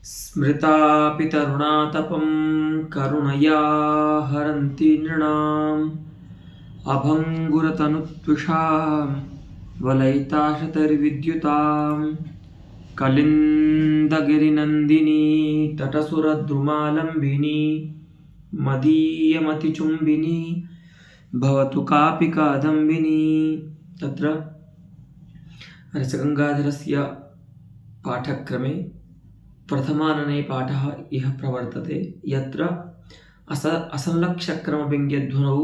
स्मृतापि तरुणातपं करुणया हरन्ति नृणाम् अभङ्गुरतनुत्विषां वलयिताशतैर्विद्युतां कलिन्दगिरिनन्दिनी तटसुरद्रुमालम्बिनी मदीयमतिचुम्बिनी भवतु कापि कादम्बिनी। तत्र रसगङ्गाधरस्य पाठक्रमे प्रथमानने पाठः इह प्रवर्तते, यत्र असंलक्ष्यक्रमव्यङ्ग्यध्वनौ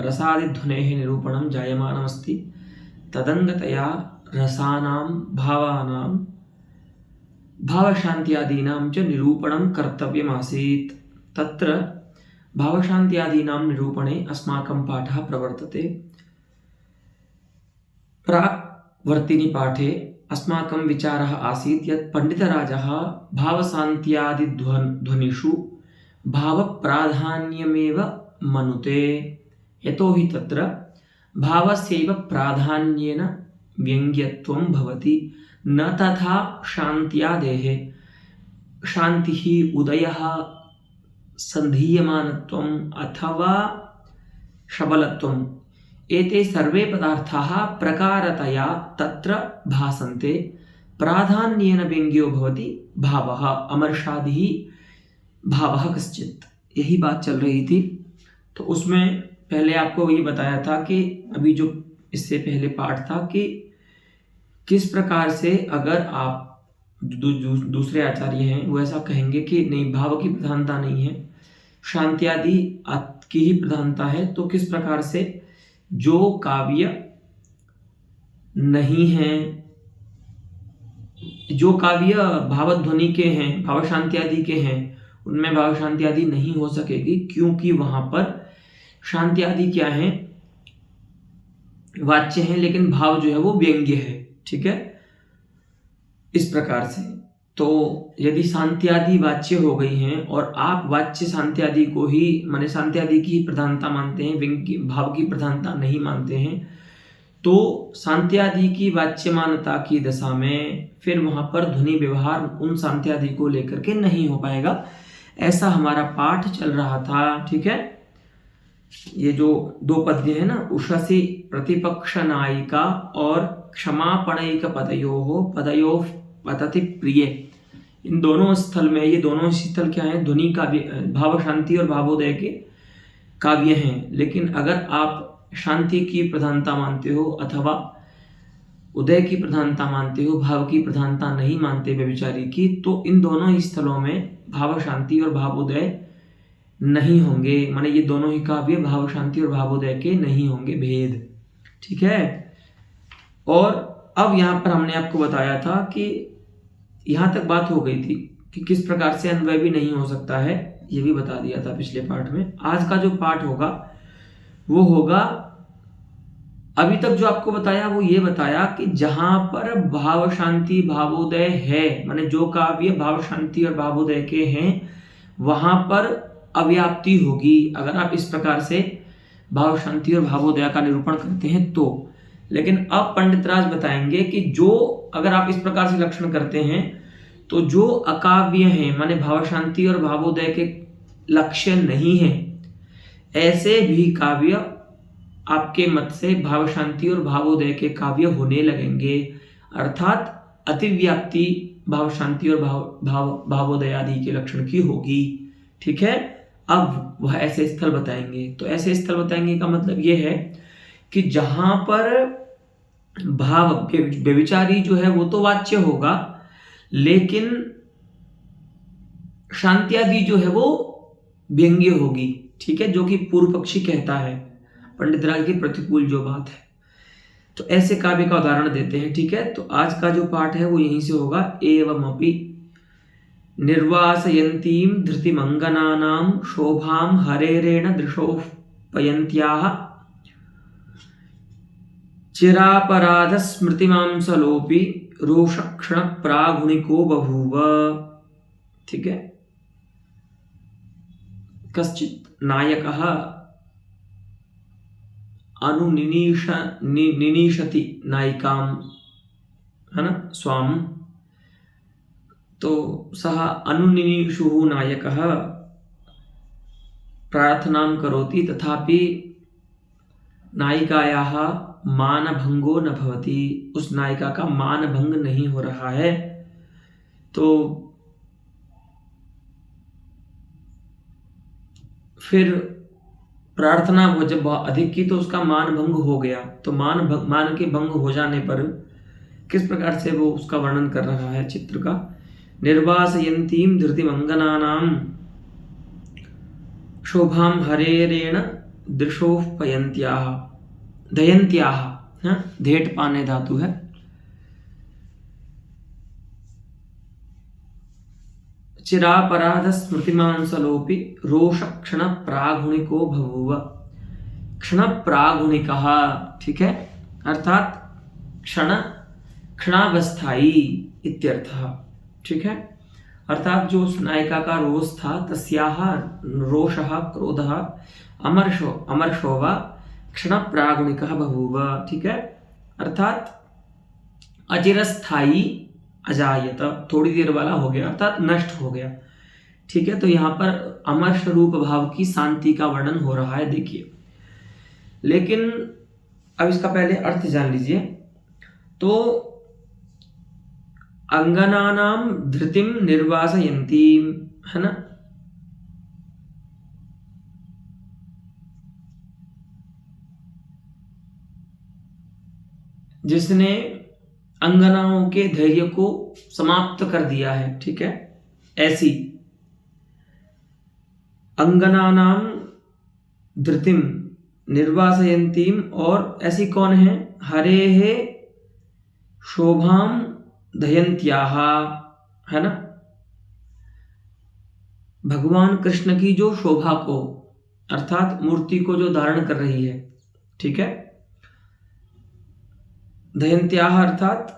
रसादिध्वनेः निरूपणं जायमानमस्ति। तदङ्गतया रसानां भावानां भावशान्त्यादीनां च निरूपणं कर्तव्यमासीत्। तत्र भावशान्त्यादीनां निरूपणे अस्माकं पाठः प्रवर्तते। प्राक्वर्तिनि पाठे अस्माकं विचारः आसीत् यत् पण्डितराजः भावशान्त्यादिध्वनिषु भावप्राधान्यमेव मनुते, यतोहि तत्र भावस्यैव प्राधान्येन व्यङ्ग्यत्वं भवति, न तथा शान्त्यादेः। शान्तिः, उदयः, सन्धीयमानत्वम् अथवा शबलत्वम्, एते सर्वे पदार्थाः प्रकारतया तत्र भासन्ते। प्राधान्येन व्यङ्ग्यो भवति भावः, अमर्षादिः भावः कश्चित्, यही बात चल रही थी। तो उसमें पहले आपको ये बताया था कि अभी जो इससे पहले पाठ था कि किस प्रकार से अगर आप दूसरे आचार्य हैं वो ऐसा कहेंगे कि नहीं, भाव की प्रधानता नहीं है, शांत्यादि की ही प्रधानता है, तो किस प्रकार से जो काव्य नहीं है, जो काव्य भावध्वनि के हैं, भाव शांति आदि के हैं, उनमें भाव शांति आदि नहीं हो सकेगी, क्योंकि वहां पर शांति आदि क्या है, वाच्य है, लेकिन भाव जो है वो व्यंग्य है। ठीक है, इस प्रकार से तो यदि शांति आदि वाच्य हो गई हैं और आप वाच्य शांति आदि को ही, माने शांति आदि की प्रधानता मानते हैं, व्यंग्य भाव की प्रधानता नहीं मानते हैं, तो शांति आदि की वाच्यमानता की दशा में फिर वहां पर ध्वनि व्यवहार उन शांति आदि को लेकर के नहीं हो पाएगा। ऐसा हमारा पाठ चल रहा था। ठीक है, ये जो दो पद्य है ना, उषसि प्रतिपक्ष नायिका और क्षमापणैक पदयो पतति प्रिय, इन दोनों स्थल में, ये दोनों स्थल क्या है, ध्वनि काव्य, भाव शांति और भावोदय के काव्य हैं। लेकिन अगर आप शांति की प्रधानता मानते हो अथवा उदय की प्रधानता मानते हो, भाव की प्रधानता नहीं मानते व्यभिचारी की, तो इन दोनों ही स्थलों में भाव शांति और भावोदय नहीं होंगे, माने ये दोनों ही काव्य भाव शांति और भावोदय के नहीं होंगे भेद। ठीक है, और अब यहाँ पर हमने आपको बताया था कि यहाँ तक बात हो गई थी कि किस प्रकार से अन्वय भी नहीं हो सकता है, ये भी बता दिया था पिछले पाठ में। आज का जो पाठ होगा वो होगा, अभी तक जो आपको बताया वो ये बताया कि जहां पर भाव शांति भावोदय है, माने जो काव्य भाव शांति और भावोदय के हैं, वहां पर अव्याप्ति होगी अगर आप इस प्रकार से भाव शांति और भावोदय का निरूपण करते हैं तो। लेकिन अब पंडितराज बताएंगे कि जो अगर आप इस प्रकार से लक्षण करते हैं तो जो अकाव्य हैं, माने भाव शांति और भावोदय के लक्ष्य नहीं है, ऐसे भी काव्य आपके मत से भाव शांति और भावोदय के काव्य होने लगेंगे, अर्थात अतिव्याप्ति भाव शांति और भावोदय आदि के लक्षण की होगी। ठीक है, अब वह ऐसे स्थल बताएंगे। तो ऐसे स्थल बताएंगे का मतलब यह है कि जहां पर भाव व्यभिचारी जो है वो तो वाच्य होगा, लेकिन शांति आदि जो है वो व्यंग्य होगी। ठीक है, जो कि पूर्व पक्षी कहता है, पंडितराज के प्रतिकूल जो बात है। तो ऐसे काव्य का उदाहरण देते हैं। ठीक है, तो आज का जो पाठ है वो यहीं से होगा। एवमपि निर्वासयन्तीं धृतिमंगनानां शोभां हरेरेण दृशोपयन्त्याः चिरापराध स्मृतिमांसलोपि रोषक्षण प्रागुणिको बभूव। ठीक है, कश्चित् नायकः निनीशति नायिकां, है ना, स्वाम तो सः अनुनिनिषुः नायकः प्रार्थनां करोति तथापि नायिकायाः मानभंगो न भवति, उस नायिका का मानभंग नहीं हो रहा है। तो फिर प्रार्थना वो जब अधिक की तो उसका मान भंग हो गया। तो मान के भंग हो जाने पर किस प्रकार से वो उसका वर्णन कर रहा है चित्र का। निर्वासयन्तीं धृतिमंगनानां शोभां हरेरेण दृशोपयन्त्याः दयन्त्याः, धेट पाने धातु है। चिरापराध स्मृतिमांसलोपि रोष क्षण प्रागुणिको बभूव। क्षण प्रागुणिकः, ठीक है, अर्थात क्षणावस्थाई इत्यर्थः, ठीक है। अर्थात जो उस नायिका का रोष था, तस्याः रोषः क्रोधः अमर्षो वा क्षण प्रागुणिकः बभूव, ठीक है। अर्थात अचिरस्थायी अजायत, थोड़ी देर वाला हो गया, अर्थात नष्ट हो गया, ठीक है। तो यहाँ पर अमर्ष रूप भाव की शांति का वर्णन हो रहा है, देखिए। लेकिन अब इसका पहले अर्थ जान लीजिए। तो अंगनानाम धृतिम निर्वासयन्ती, है ना, जिसने अंगनाओं के धैर्य को समाप्त कर दिया है, ठीक है, ऐसी अंगनानाम धृतिम निर्वासयन्तीम, और ऐसी कौन है, हरेः शोभाम दयन्त्याः, है ना, भगवान कृष्ण की जो शोभा को, अर्थात मूर्ति को जो धारण कर रही है, ठीक है। दयन्त्याः अर्थात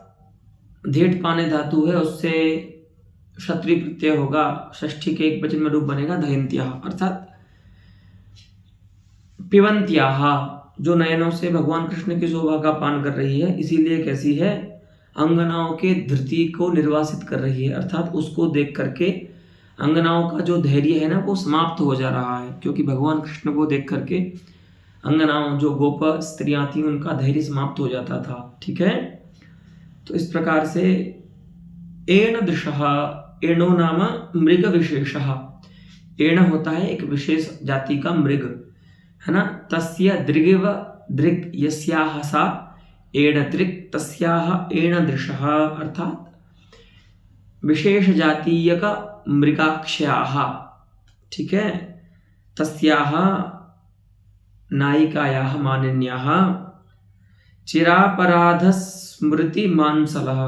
धेट पाने धातु है, उससे क्षत्रिय प्रत्यय होगा, षष्ठी के एक वचन में रूप बनेगा दयन्त्याः, अर्थात पिबन्त्याः, जो नयनों से भगवान कृष्ण की शोभा का पान कर रही है, इसीलिए कैसी है, अंगनाओं के धृति को निर्वासित कर रही है, अर्थात उसको देख करके अंगनाओं का जो धैर्य है ना वो समाप्त हो जा रहा है, क्योंकि भगवान कृष्ण को देख करके अंगनाओं जो गोप स्त्रियां थी उनका धैर्य समाप्त हो जाता था, ठीक है। तो इस प्रकार से एण दृशः, एणो नाम मृग विशेषः, एण होता है एक विशेष जाति का मृग, है ना, तस्य दृगिव दृक् यस्याः सा एण दृक् तस्याः एण दृशः, अर्थात विशेष जातीय का मृगाक्ष्याः, ठीक है, तस्याः नायिकायाः मानिन्याः चिरापराध स्मृति मांसलः,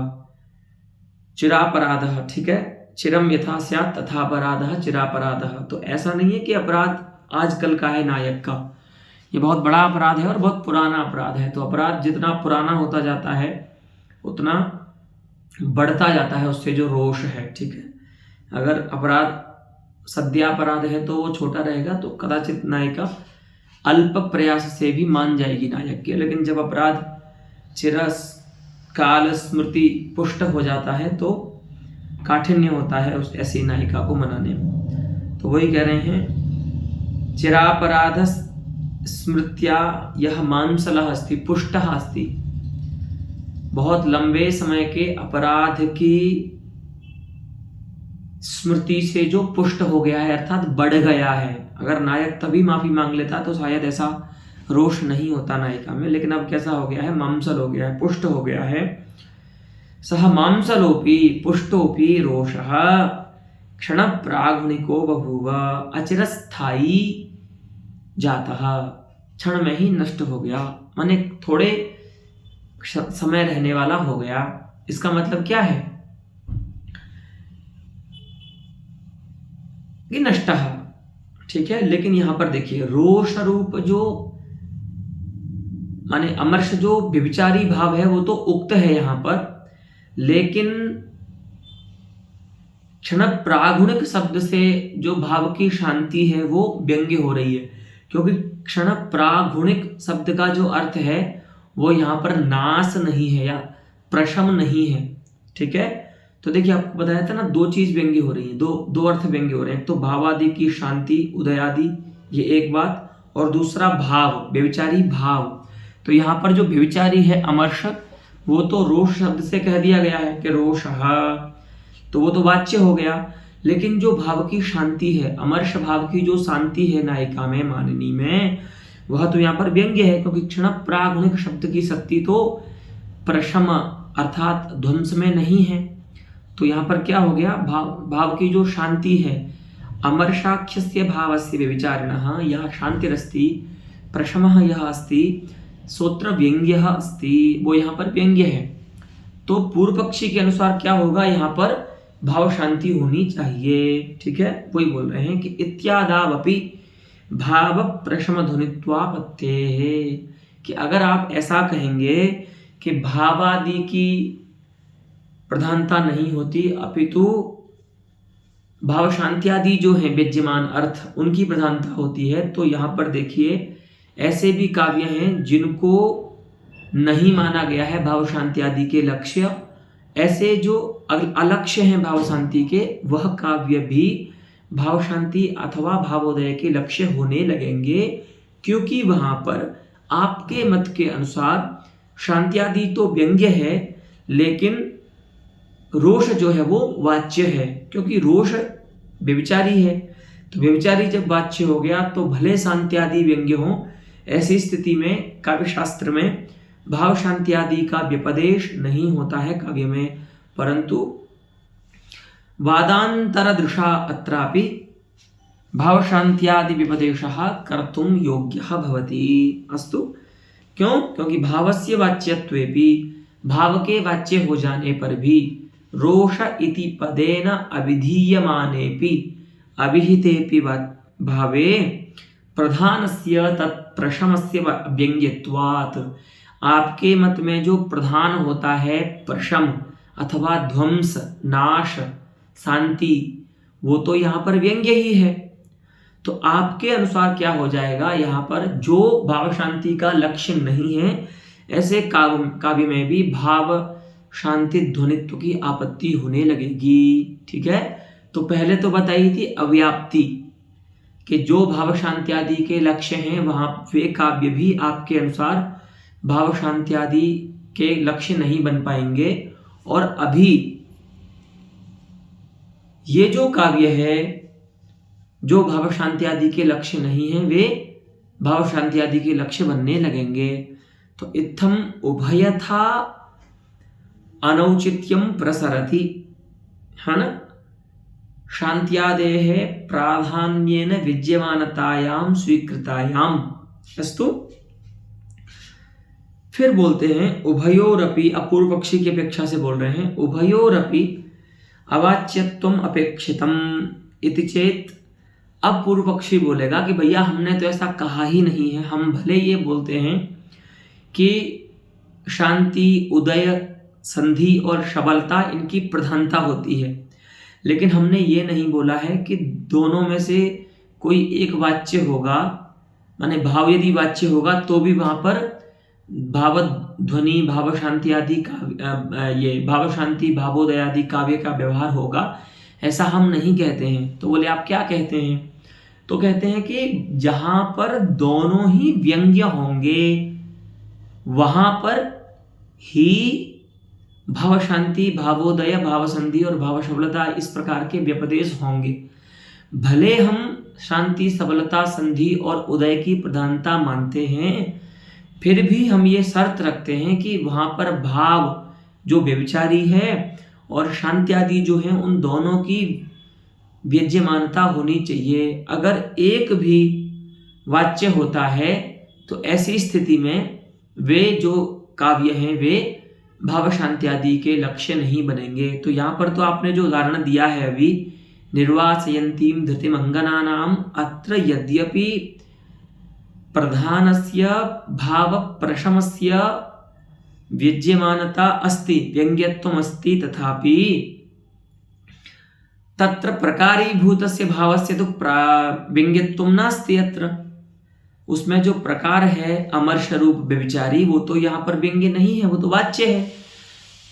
चिरापराधः, ठीक है, चिरम यथा स्यात् तथा अपराधः चिरापराधः। तो ऐसा नहीं है कि अपराध आजकल का है नायक का, ये बहुत बड़ा अपराध है और बहुत पुराना अपराध है। तो अपराध जितना पुराना होता जाता है उतना बढ़ता जाता है उससे जो रोष है, ठीक है। अगर अपराध सद्यापराध है तो वो छोटा रहेगा, तो कदाचित नायिका अल्प प्रयास से भी मान जाएगी नायक के। लेकिन जब अपराध चिरकाल स्मृति पुष्ट हो जाता है तो काठिन्य होता है उस ऐसी नायिका को मनाने में। तो वही कह रहे हैं, चिरापराध स्मृत्या यह मांसलः अस्ति पुष्टः अस्ति, बहुत लंबे समय के अपराध की स्मृति से जो पुष्ट हो गया है, अर्थात बढ़ गया है। अगर नायक तभी माफी मांग लेता तो शायद ऐसा रोष नहीं होता नायिका में, लेकिन अब कैसा हो गया है, मांसल हो गया है, पुष्ट हो गया है। सह मांसलोपि पुष्टोपि रोषः क्षण प्रागुणिको बभूव अचिरस्थायी जातः, क्षण में ही नष्ट हो गया, माने थोड़े समय रहने वाला हो गया। इसका मतलब क्या है कि नष्टः, ठीक है। लेकिन यहां पर देखिए रोष रूप जो माने अमर्ष जो व्यभिचारी भाव है वो तो उक्त है यहां पर, लेकिन क्षण प्रागुणिक शब्द से जो भाव की शांति है वो व्यंग्य हो रही है, क्योंकि क्षण प्रागुणिक शब्द का जो अर्थ है वो यहाँ पर नाश नहीं है या प्रशम नहीं है, ठीक है। तो देखिए आपको बताया था ना, दो चीज व्यंग्य हो रही है, दो अर्थ व्यंग्य हो रहे हैं। तो भावादि की शांति उदयादि, ये एक बात, और दूसरा भाव, व्यभिचारी भाव। तो यहाँ पर जो व्यभिचारी है अमर्ष, वो तो रोष शब्द से कह दिया गया है कि रोष, तो वो तो वाच्य हो गया। लेकिन जो भाव की शांति है, अमर्ष भाव की जो शांति है नायिका में, माननी में, वह तो यहाँ पर व्यंग्य है, क्योंकि क्षण प्रागुणिक शब्द की शक्ति तो प्रशम अर्थात ध्वंस में नहीं है। तो यहाँ पर क्या हो गया, भाव की जो शांति है, अमर्षाख्यस्य भावस्य व्यभिचारिणः या शांतिरस्ति, प्रशमः यह अस्ति, सोत्र व्यंग्यः अस्ति, वो यहाँ पर व्यंग्य है। तो पूर्व पक्षी के अनुसार क्या होगा, यहाँ पर भाव शांति होनी चाहिए। ठीक है, वही बोल रहे हैं कि इत्यादावपि भाव प्रशम ध्वनित्वापत्तेः, कि अगर आप ऐसा कहेंगे कि भावादि की प्रधानता नहीं होती, अपितु भाव शांति आदि जो है विद्यमान अर्थ, उनकी प्रधानता होती है, तो यहाँ पर देखिए ऐसे भी काव्य हैं जिनको नहीं माना गया है भाव शांति आदि के लक्ष्य। ऐसे जो अलक्ष्य हैं भाव शांति के, वह काव्य भी भाव शांति अथवा भावोदय के लक्ष्य होने लगेंगे, क्योंकि वहां पर आपके मत के अनुसार शांति आदि तो व्यंग्य है, लेकिन रोष जो है वो वाच्य है, क्योंकि रोष व्यभिचारी है। तो व्यभिचारी जब वाच्य हो गया तो भले शांति आदि व्यंग्य हो, ऐसी स्थिति में काव्य शास्त्र में भाव शांति आदि का व्यपदेश नहीं होता है काव्य में, परंतु वादांतर दृशा अत्रापि भाव शांति आदि व्यपदेशः कर्तुम योग्यः भवति। अस्तु, क्यों? क्योंकि भावस्य वाच्यत्वेपि, भाव के वाच्य हो जाने पर भी, रोष इति पदेन अविधीयमानेपि अभिहितेपि भावे प्रधानस्य तत्प्रशमस्य व्यंग्यत्वात्, आपके मत में जो प्रधान होता है प्रशम अथवा ध्वंस, नाश, शांति, वो तो यहाँ पर व्यंग्य ही है। तो आपके अनुसार क्या हो जाएगा, यहाँ पर जो भाव शांति का लक्ष्य नहीं है, ऐसे काव्य में भी भाव शांति ध्वनित्व की आपत्ति होने लगेगी। ठीक है, तो पहले तो बताई थी अव्याप्ति, कि जो भाव शांति आदि के लक्ष्य हैं वहां वे काव्य भी आपके अनुसार भाव शांति आदि के लक्ष्य नहीं बन पाएंगे। और अभी ये जो काव्य है जो भाव शांति आदि के लक्ष्य नहीं है, वे भाव शांति आदि के लक्ष्य बनने लगेंगे। तो इत्थम उभयथा अनौचित्यम प्रसरति, है ना, शांत्यादेः प्राधान्येन विद्यमानतायां स्वीकृतायां। अस्तु, फिर बोलते हैं उभयोरपि, अपूर्व पक्षी की अपेक्षा से बोल रहे हैं, उभयोरपि अवाच्यत्वम अपेक्षितम इति चेत। अब पूर्व पक्षी बोलेगा कि भैया हमने तो ऐसा कहा ही नहीं है, हम भले ये बोलते हैं कि शांति, उदय, संधि और सबलता इनकी प्रधानता होती है, लेकिन हमने ये नहीं बोला है कि दोनों में से कोई एक वाच्य होगा, माने भाव यदि वाच्य होगा तो भी वहां पर भाव ध्वनि, भाव शांति आदि का ये भाव शांति, भावोदय आदि काव्य का व्यवहार होगा, ऐसा हम नहीं कहते हैं। तो बोले आप क्या कहते हैं? तो कहते हैं कि जहां पर दोनों ही व्यंग्य होंगे वहां पर ही भाव शांति, भावोदय, भाव संधि और भाव सबलता इस प्रकार के व्यपदेश होंगे। भले हम शांति, सबलता, संधि और उदय की प्रधानता मानते हैं, फिर भी हम ये शर्त रखते हैं कि वहां पर भाव जो व्यभिचारी है और शांति आदि जो है उन दोनों की विद्यमानता होनी चाहिए। अगर एक भी वाच्य होता है तो ऐसी स्थिति में वे जो काव्य हैं वे भाव शांति आदि के लक्ष्य नहीं बनेंगे। तो यहाँ पर तो आपने जो उदाहरण दिया है अभी, निर्वासयन्तीं धृतिमंगनानाम, अत्र यद्यपि प्रधानस्य भाव प्रशमस्य विद्यमानता अस्ति, व्यंग्यत्वम अस्ति, तथापि तत्र प्रकारीभूतस्य भावस्य तो व्यंग्यत्वम नास्ति। अत्र उसमें जो प्रकार है अमर्ष रूप व्यभिचारी, वो तो यहाँ पर व्यंग्य नहीं है, वो तो वाच्य है।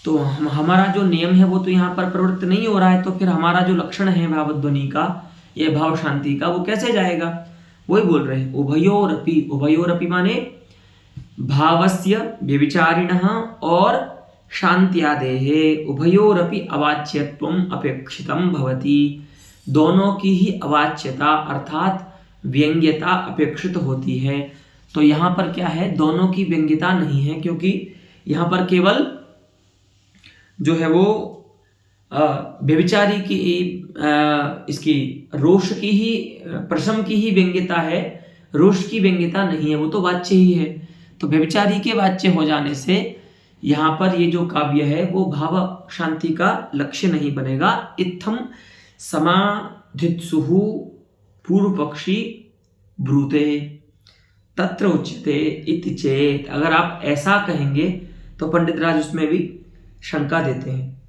तो हमारा जो नियम है वो तो यहाँ पर प्रवृत्त नहीं हो रहा है, तो फिर हमारा जो लक्षण है भावध्वनि का, ये भाव शांति का, वो कैसे जाएगा? वही बोल रहे हैं उभयोरपि। उभयोरपि माने भावस्य व्यभिचारिणः और शांत्यादेः उभयोरपि अवाच्यत्वम् अपेक्षितं भवति। दोनों की ही अवाच्यता अर्थात व्यंग्यता अपेक्षित होती है। तो यहाँ पर क्या है, दोनों की व्यंग्यता नहीं है, क्योंकि यहाँ पर केवल जो है वो व्यभिचारी की इसकी रोष की ही, प्रशम की ही व्यंग्यता है, रोष की व्यंग्यता नहीं है, वो तो वाच्य ही है। तो व्यभिचारी के वाच्य हो जाने से यहाँ पर ये जो काव्य है वो भाव शांति का लक्ष्य नहीं बनेगा। इत्थम समाधित्सुः पूर्व पक्षी ब्रूते तत्र उच्यते इति चेत। अगर आप ऐसा कहेंगे तो पंडित राज उसमें भी शंका देते हैं।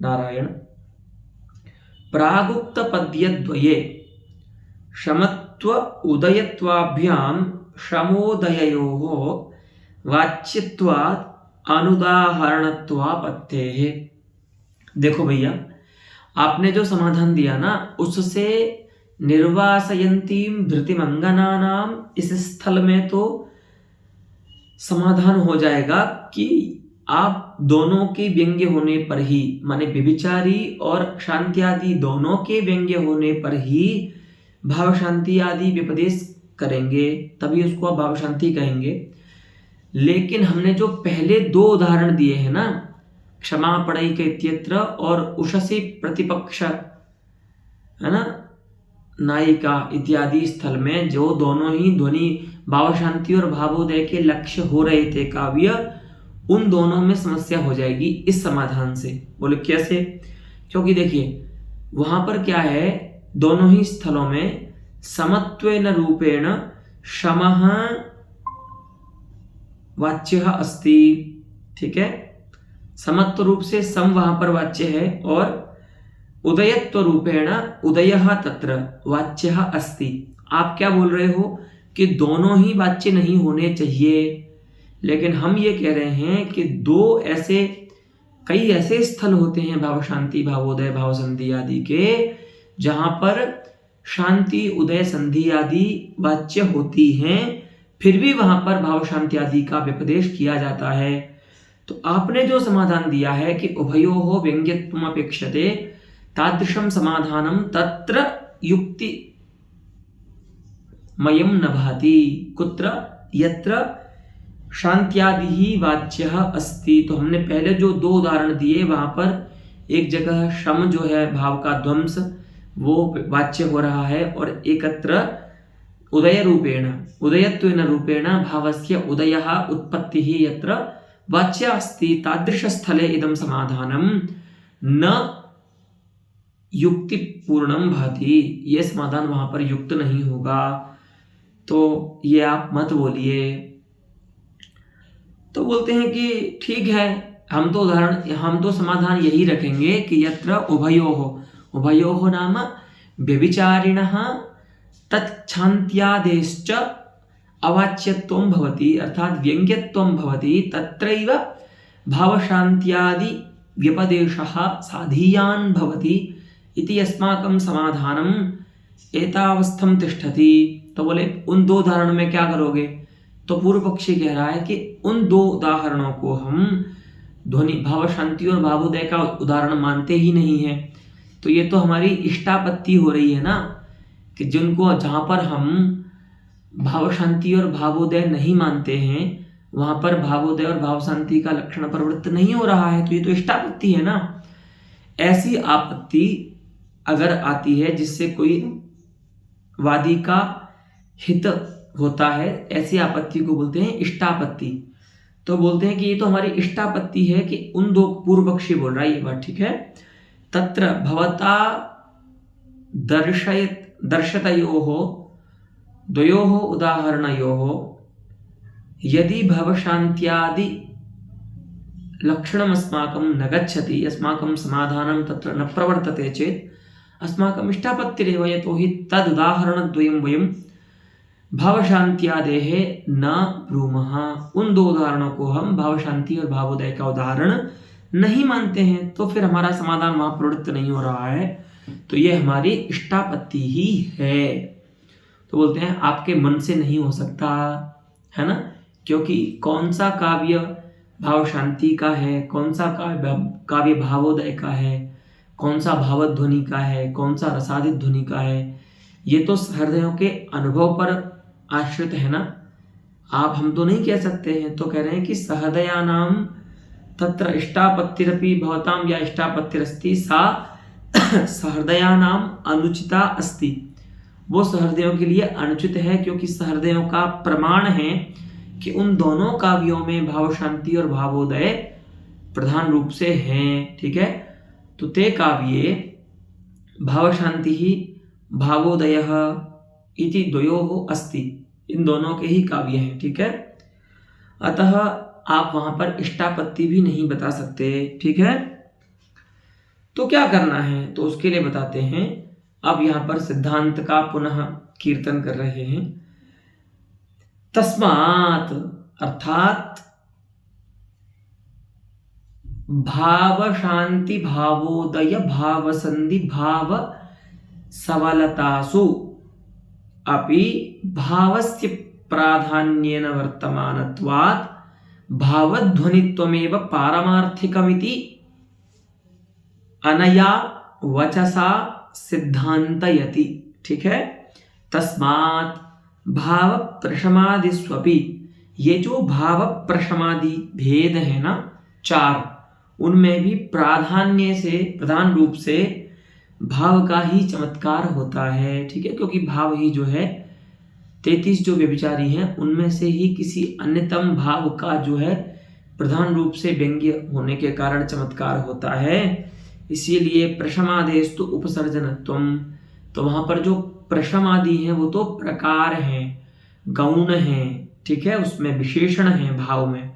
नारायण। प्रागुक्त पद्यद्वये शमत्व उदयत्वाभ्याम शमोदययोः वाच्यत्वात् अनुदाहरणत्वापत्तेः। देखो भैया, आपने जो समाधान दिया ना, उससे निर्वासयन्तीं धृतिमंगनानाम इस स्थल में तो समाधान हो जाएगा कि आप दोनों के व्यंग्य होने पर ही, माने व्यभिचारी और शांति आदि दोनों के व्यंग्य होने पर ही भाव शांति आदि व्यपदेश करेंगे, तभी उसको आप भाव शांति कहेंगे। लेकिन हमने जो पहले दो उदाहरण दिए हैं ना, क्षमा पढ़ई के इत्यत्र और उषसी प्रतिपक्ष, है ना, नायिका इत्यादि स्थल में जो दोनों ही ध्वनि भाव शांति और भावोदय के लक्ष्य हो रहे थे काव्य, उन दोनों में समस्या हो जाएगी इस समाधान से। बोले कैसे? क्योंकि देखिए वहां पर क्या है, दोनों ही स्थलों में समत्वेन रूपेण शमः वाच्य अस्ति। ठीक है, समत्व रूप से सम वहां पर वाच्य है और उदयत्व रूपेण उदयः तत्र वाच्यः अस्ति। आप क्या बोल रहे हो कि दोनों ही वाच्य नहीं होने चाहिए, लेकिन हम ये कह रहे हैं कि दो ऐसे, कई ऐसे स्थल होते हैं भाव शांति भावोदय भाव संधि आदि के, जहां पर शांति उदय संधि आदि वाच्य होती हैं, फिर भी वहां पर भाव शांति आदि का व्यपदेश किया जाता है। तो आपने जो समाधान दिया है कि उभयोः व्यंग्यत्वम् अपेक्षते, तादृशम समाधानम तत्र युक्ति मयम न भाति कुत्र यत्र शांत्यादि ही वाच्यः अस्ति। तो हमने पहले जो दो उदाहरण दिए वहां पर एक जगह शम जो है भाव का ध्वंस वो वाच्य हो रहा है, और एकत्र उदय रूपेण उदयत्वेन रूपेण भावस्य उदयः उत्पत्तिः यत्र वाच्य अस्ति, तादृश स्थले इदं समाधानम न युक्ति पूर्णम भाति। ये समाधान वहां पर युक्त नहीं होगा, तो ये आप मत बोलिए। तो बोलते हैं कि ठीक है, हम तो समाधान यही रखेंगे कि यत्र उभयोः नाम व्यभिचारिणः तच्छान्त्यादेश्च अवाच्यत्वं भवति, अर्थात व्यंग्यत्वं भवति, तत्रैव भावशान्त्यादि व्यपदेशः साधीयान् भवति इति अस्माकं समाधानम एतावस्थं तिष्ठति। तो बोले उन दो उदाहरणों में क्या करोगे? तो पूर्व पक्षी कह रहा है कि उन दो उदाहरणों को हम ध्वनि भाव शांति और भावोदय का उदाहरण मानते ही नहीं है। तो ये तो हमारी इष्टापत्ति हो रही है ना, कि जिनको जहां पर हम भाव शांति और भावोदय नहीं मानते हैं, वहां पर भावोदय और भाव शांति का लक्षण प्रवृत्त नहीं हो रहा है, तो ये तो इष्टापत्ति है ना। ऐसी आपत्ति अगर आती है जिससे कोई वादी का हित होता है, ऐसी आपत्ति को बोलते हैं इष्टापत्ति। तो बोलते हैं कि ये तो हमारी इष्टापत्ति है कि उन दो, पूर्व पक्षी बोल रहा है ये बात, ठीक है, तत्र भवता दर्शतयोः द्वयोः उदाहरणयोः यदि भवशान्त्यादि लक्षणम् अस्माकं न गच्छति, अस्माकं समाधानं तत्र न प्रवर्तते चेत् अस्माकम् इष्टापत्तिरेव, यतोहि तदुदाहरणद्वयं वयं भाव शांत्यादेह न ब्रूमः। उन दो उदाहरणों को हम भाव शांति और भावोदय का उदाहरण नहीं मानते हैं, तो फिर हमारा समाधान वहां प्रवृत्त नहीं हो रहा है, तो ये हमारी इष्टापत्ति ही है। तो बोलते हैं आपके मन से नहीं हो सकता, है ना, क्योंकि कौन सा काव्य भाव शांति का है, कौन सा काव्य भावोदय का है, कौन सा भावध्वनि का है, कौन सा रसादित ध्वनि का है, ये तो हृदयों के अनुभव पर आश्रित है ना। आप हम तो नहीं कह सकते हैं, तो कह रहे हैं कि सहृदयानाम तत्र इष्टापत्तिरपि भवताम या इष्टापत्तिरस्ति सा सहृदयानाम अनुचिता अस्ति। वो सहृदयों के लिए अनुचित है, क्योंकि सहृदयों का प्रमाण है कि उन दोनों काव्यों में भाव शांति और भावोदय प्रधान रूप से हैं। ठीक है, तो ते काव्ये भाव शांति ही भावोदयः इति द्वयोः अस्ति। इन दोनों के ही काव्य हैं। ठीक है, अतः आप वहां पर इष्टापत्ति भी नहीं बता सकते। ठीक है, तो क्या करना है, तो उसके लिए बताते हैं। अब यहां पर सिद्धांत का पुनः कीर्तन कर रहे हैं। तस्मात् अर्थात भाव शांति भावोदय भाव संधि भाव सबलतासु अपि भावस्य प्राधान्येन वर्तमानत्वात् भावध्वनित्वमेव पारमार्थिकमिति अनया वचसा सिद्धान्तयति। ठीक है, तस्मात् भाव प्रशमादिस्वपि, ये जो भाव प्रशमादि भेद है ना चार, उनमें भी प्राधान्य से प्रधान रूप से भाव का ही चमत्कार होता है। ठीक है, क्योंकि भाव ही जो है 33 जो व्यभिचारी हैं उनमें से ही किसी अन्यतम भाव का जो है प्रधान रूप से व्यंग्य होने के कारण चमत्कार होता है। इसीलिए प्रशमादेस्तु उपसर्जनत्वम, तो वहां पर जो प्रशमादि हैं वो तो प्रकार हैं, गौण हैं। ठीक है, उसमें विशेषण है भाव में।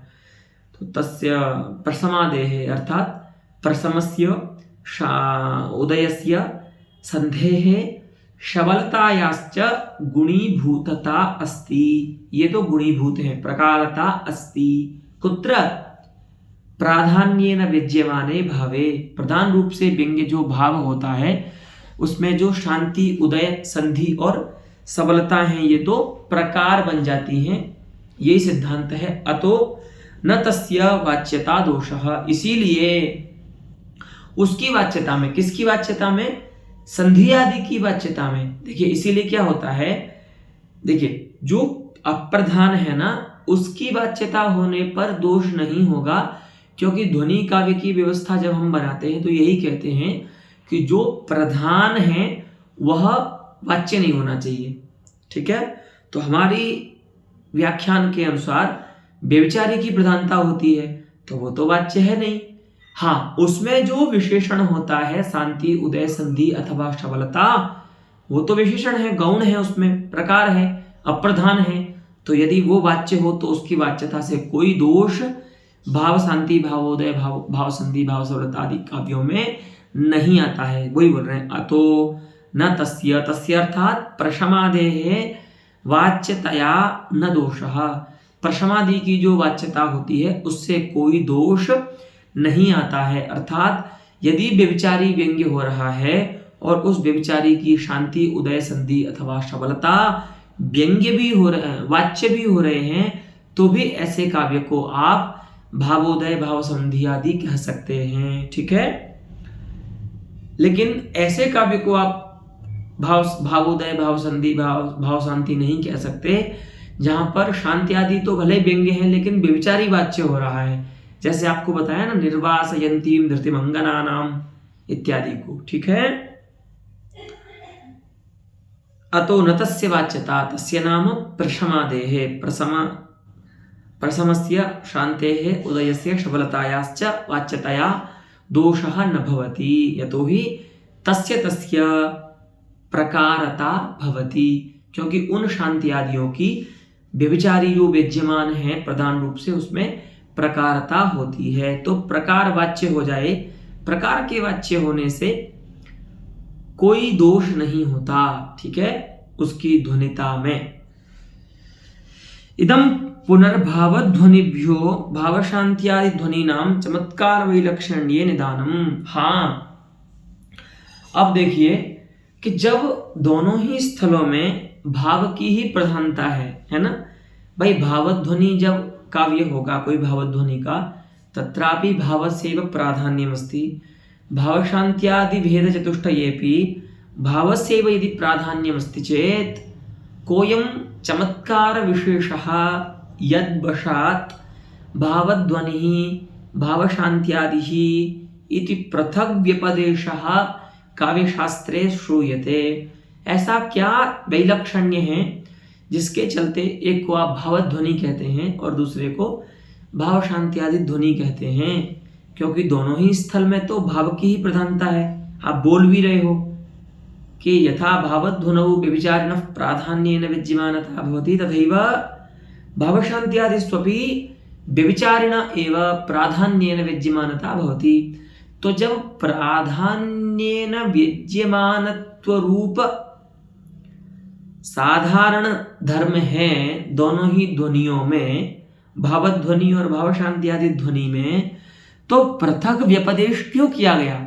तो तस्य प्रशमादेः अर्थात प्रशमस्य उदयस्य संधेः शबलतायाश्च गुणीभूतता अस्ति। ये तो गुणीभूत है, प्रकारता अस्ति। कुत्र प्राधान्येन व्यज्यमाने भावे, प्रधान रूप से व्यंग्य जो भाव होता है उसमें जो शांति उदय संधि और सबलता है ये तो प्रकार बन जाती हैं। यही सिद्धांत है। अतो न तस्य वाच्यता दोषः, इसीलिए उसकी वाच्यता में, किसकी वाच्यता में, संधि आदि की वाच्यता में। देखिए इसीलिए क्या होता है, देखिए जो अप्रधान है ना उसकी वाच्यता होने पर दोष नहीं होगा, क्योंकि ध्वनि काव्य की व्यवस्था जब हम बनाते हैं तो यही कहते हैं कि जो प्रधान है वह वाच्य नहीं होना चाहिए। ठीक है, तो हमारी व्याख्यान के अनुसार व्यभिचारी की प्रधानता होती है तो वो तो वाच्य है नहीं। हाँ, उसमें जो विशेषण होता है शांति उदय संधि अथवा सबलता, वो तो विशेषण है, गौण है, उसमें प्रकार है, अप्रधान है। तो यदि वो वाच्य हो तो उसकी वाच्यता से कोई दोष भाव शांति भावोदय भाव संधि भाव सबलता आदि काव्यों में नहीं आता है। वही बोल रहे हैं, अतो न तस्य, तस्य अर्थात प्रशमादेः वाच्यतया न दोषः, प्रशमादि की जो वाच्यता होती है उससे कोई दोष नहीं आता है। अर्थात यदि व्यभिचारी व्यंग्य हो रहा है और उस व्यभिचारी की शांति उदय संधि अथवा सबलता व्यंग्य भी हो रहे हैं, वाच्य भी हो रहे हैं, तो भी ऐसे काव्य को आप भावोदय भाव संधि आदि कह सकते हैं। ठीक है, लेकिन ऐसे काव्य को आप भावोदय भाव संधि भाव शांति नहीं कह सकते जहां पर शांति आदि तो भले व्यंग्य है लेकिन व्यभिचारी वाच्य हो रहा है। जैसे आपको बताया ना, निर्वासयन्तीं धृतिमंगनानाम इत्यादि को। ठीक है, अतो न तस्य वाच्यता, तस्य नाम प्रशमादेः, प्रशमस्य शान्तेः उदयस्य सबलतायाश्च वाच्यतया दोषः न भवति, यतोहि तस्य प्रकारता भवति, क्योंकि उन शांति आदियों की व्यभिचारी जो विद्यमान है प्रधान रूप से उसमें प्रकारता होती है। तो प्रकार वाच्य हो जाए, प्रकार के वाच्य होने से कोई दोष नहीं होता। ठीक है, उसकी ध्वनिता में। इदम पुनर्भावध्वनिभ्यो भावशांत्यादि ध्वनिनाम चमत्कार वैलक्षण्ये निदानम। हाँ, अब देखिए कि जब दोनों ही स्थलों में भाव की ही प्रधानता है ना भाई, भावध्वनि जब काव्य होगा कोई भावध्वनि का, तत्रापि भावस्यैव प्राधान्यमस्ति। भावशांत्यादि भेद चतुष्टयेपि भावस्यैव यदि प्राधान्यमस्ति चेत् कोऽयं चमत्कार विशेषः यद्वशात् भावध्वनिः भावशांत्यादिः इति पृथक् व्यपदेशः काव्यशास्त्रे श्रूयते। ऐसा क्या वैलक्षण्य है जिसके चलते एक को आप भावध्वनि कहते हैं और दूसरे को भावशांत्यादि ध्वनि कहते हैं? क्योंकि दोनों ही स्थल में तो भाव की ही प्रधानता है। आप बोल भी रहे हो कि यथा भावध्वनौ व्यभिचारिणः प्राधान्येन विद्यमानता भवति तथैव भावशांत्यादिष्वपि व्यभिचारिण एव प्राधान्येन विद्यमानता भवति। तो जब प्राधान्येन विद्यमानत्व रूप साधारण धर्म है दोनों ही ध्वनियों में, भावध्वनि और भावशांत्यादि ध्वनि में, तो पृथक व्यपदेश क्यों किया गया?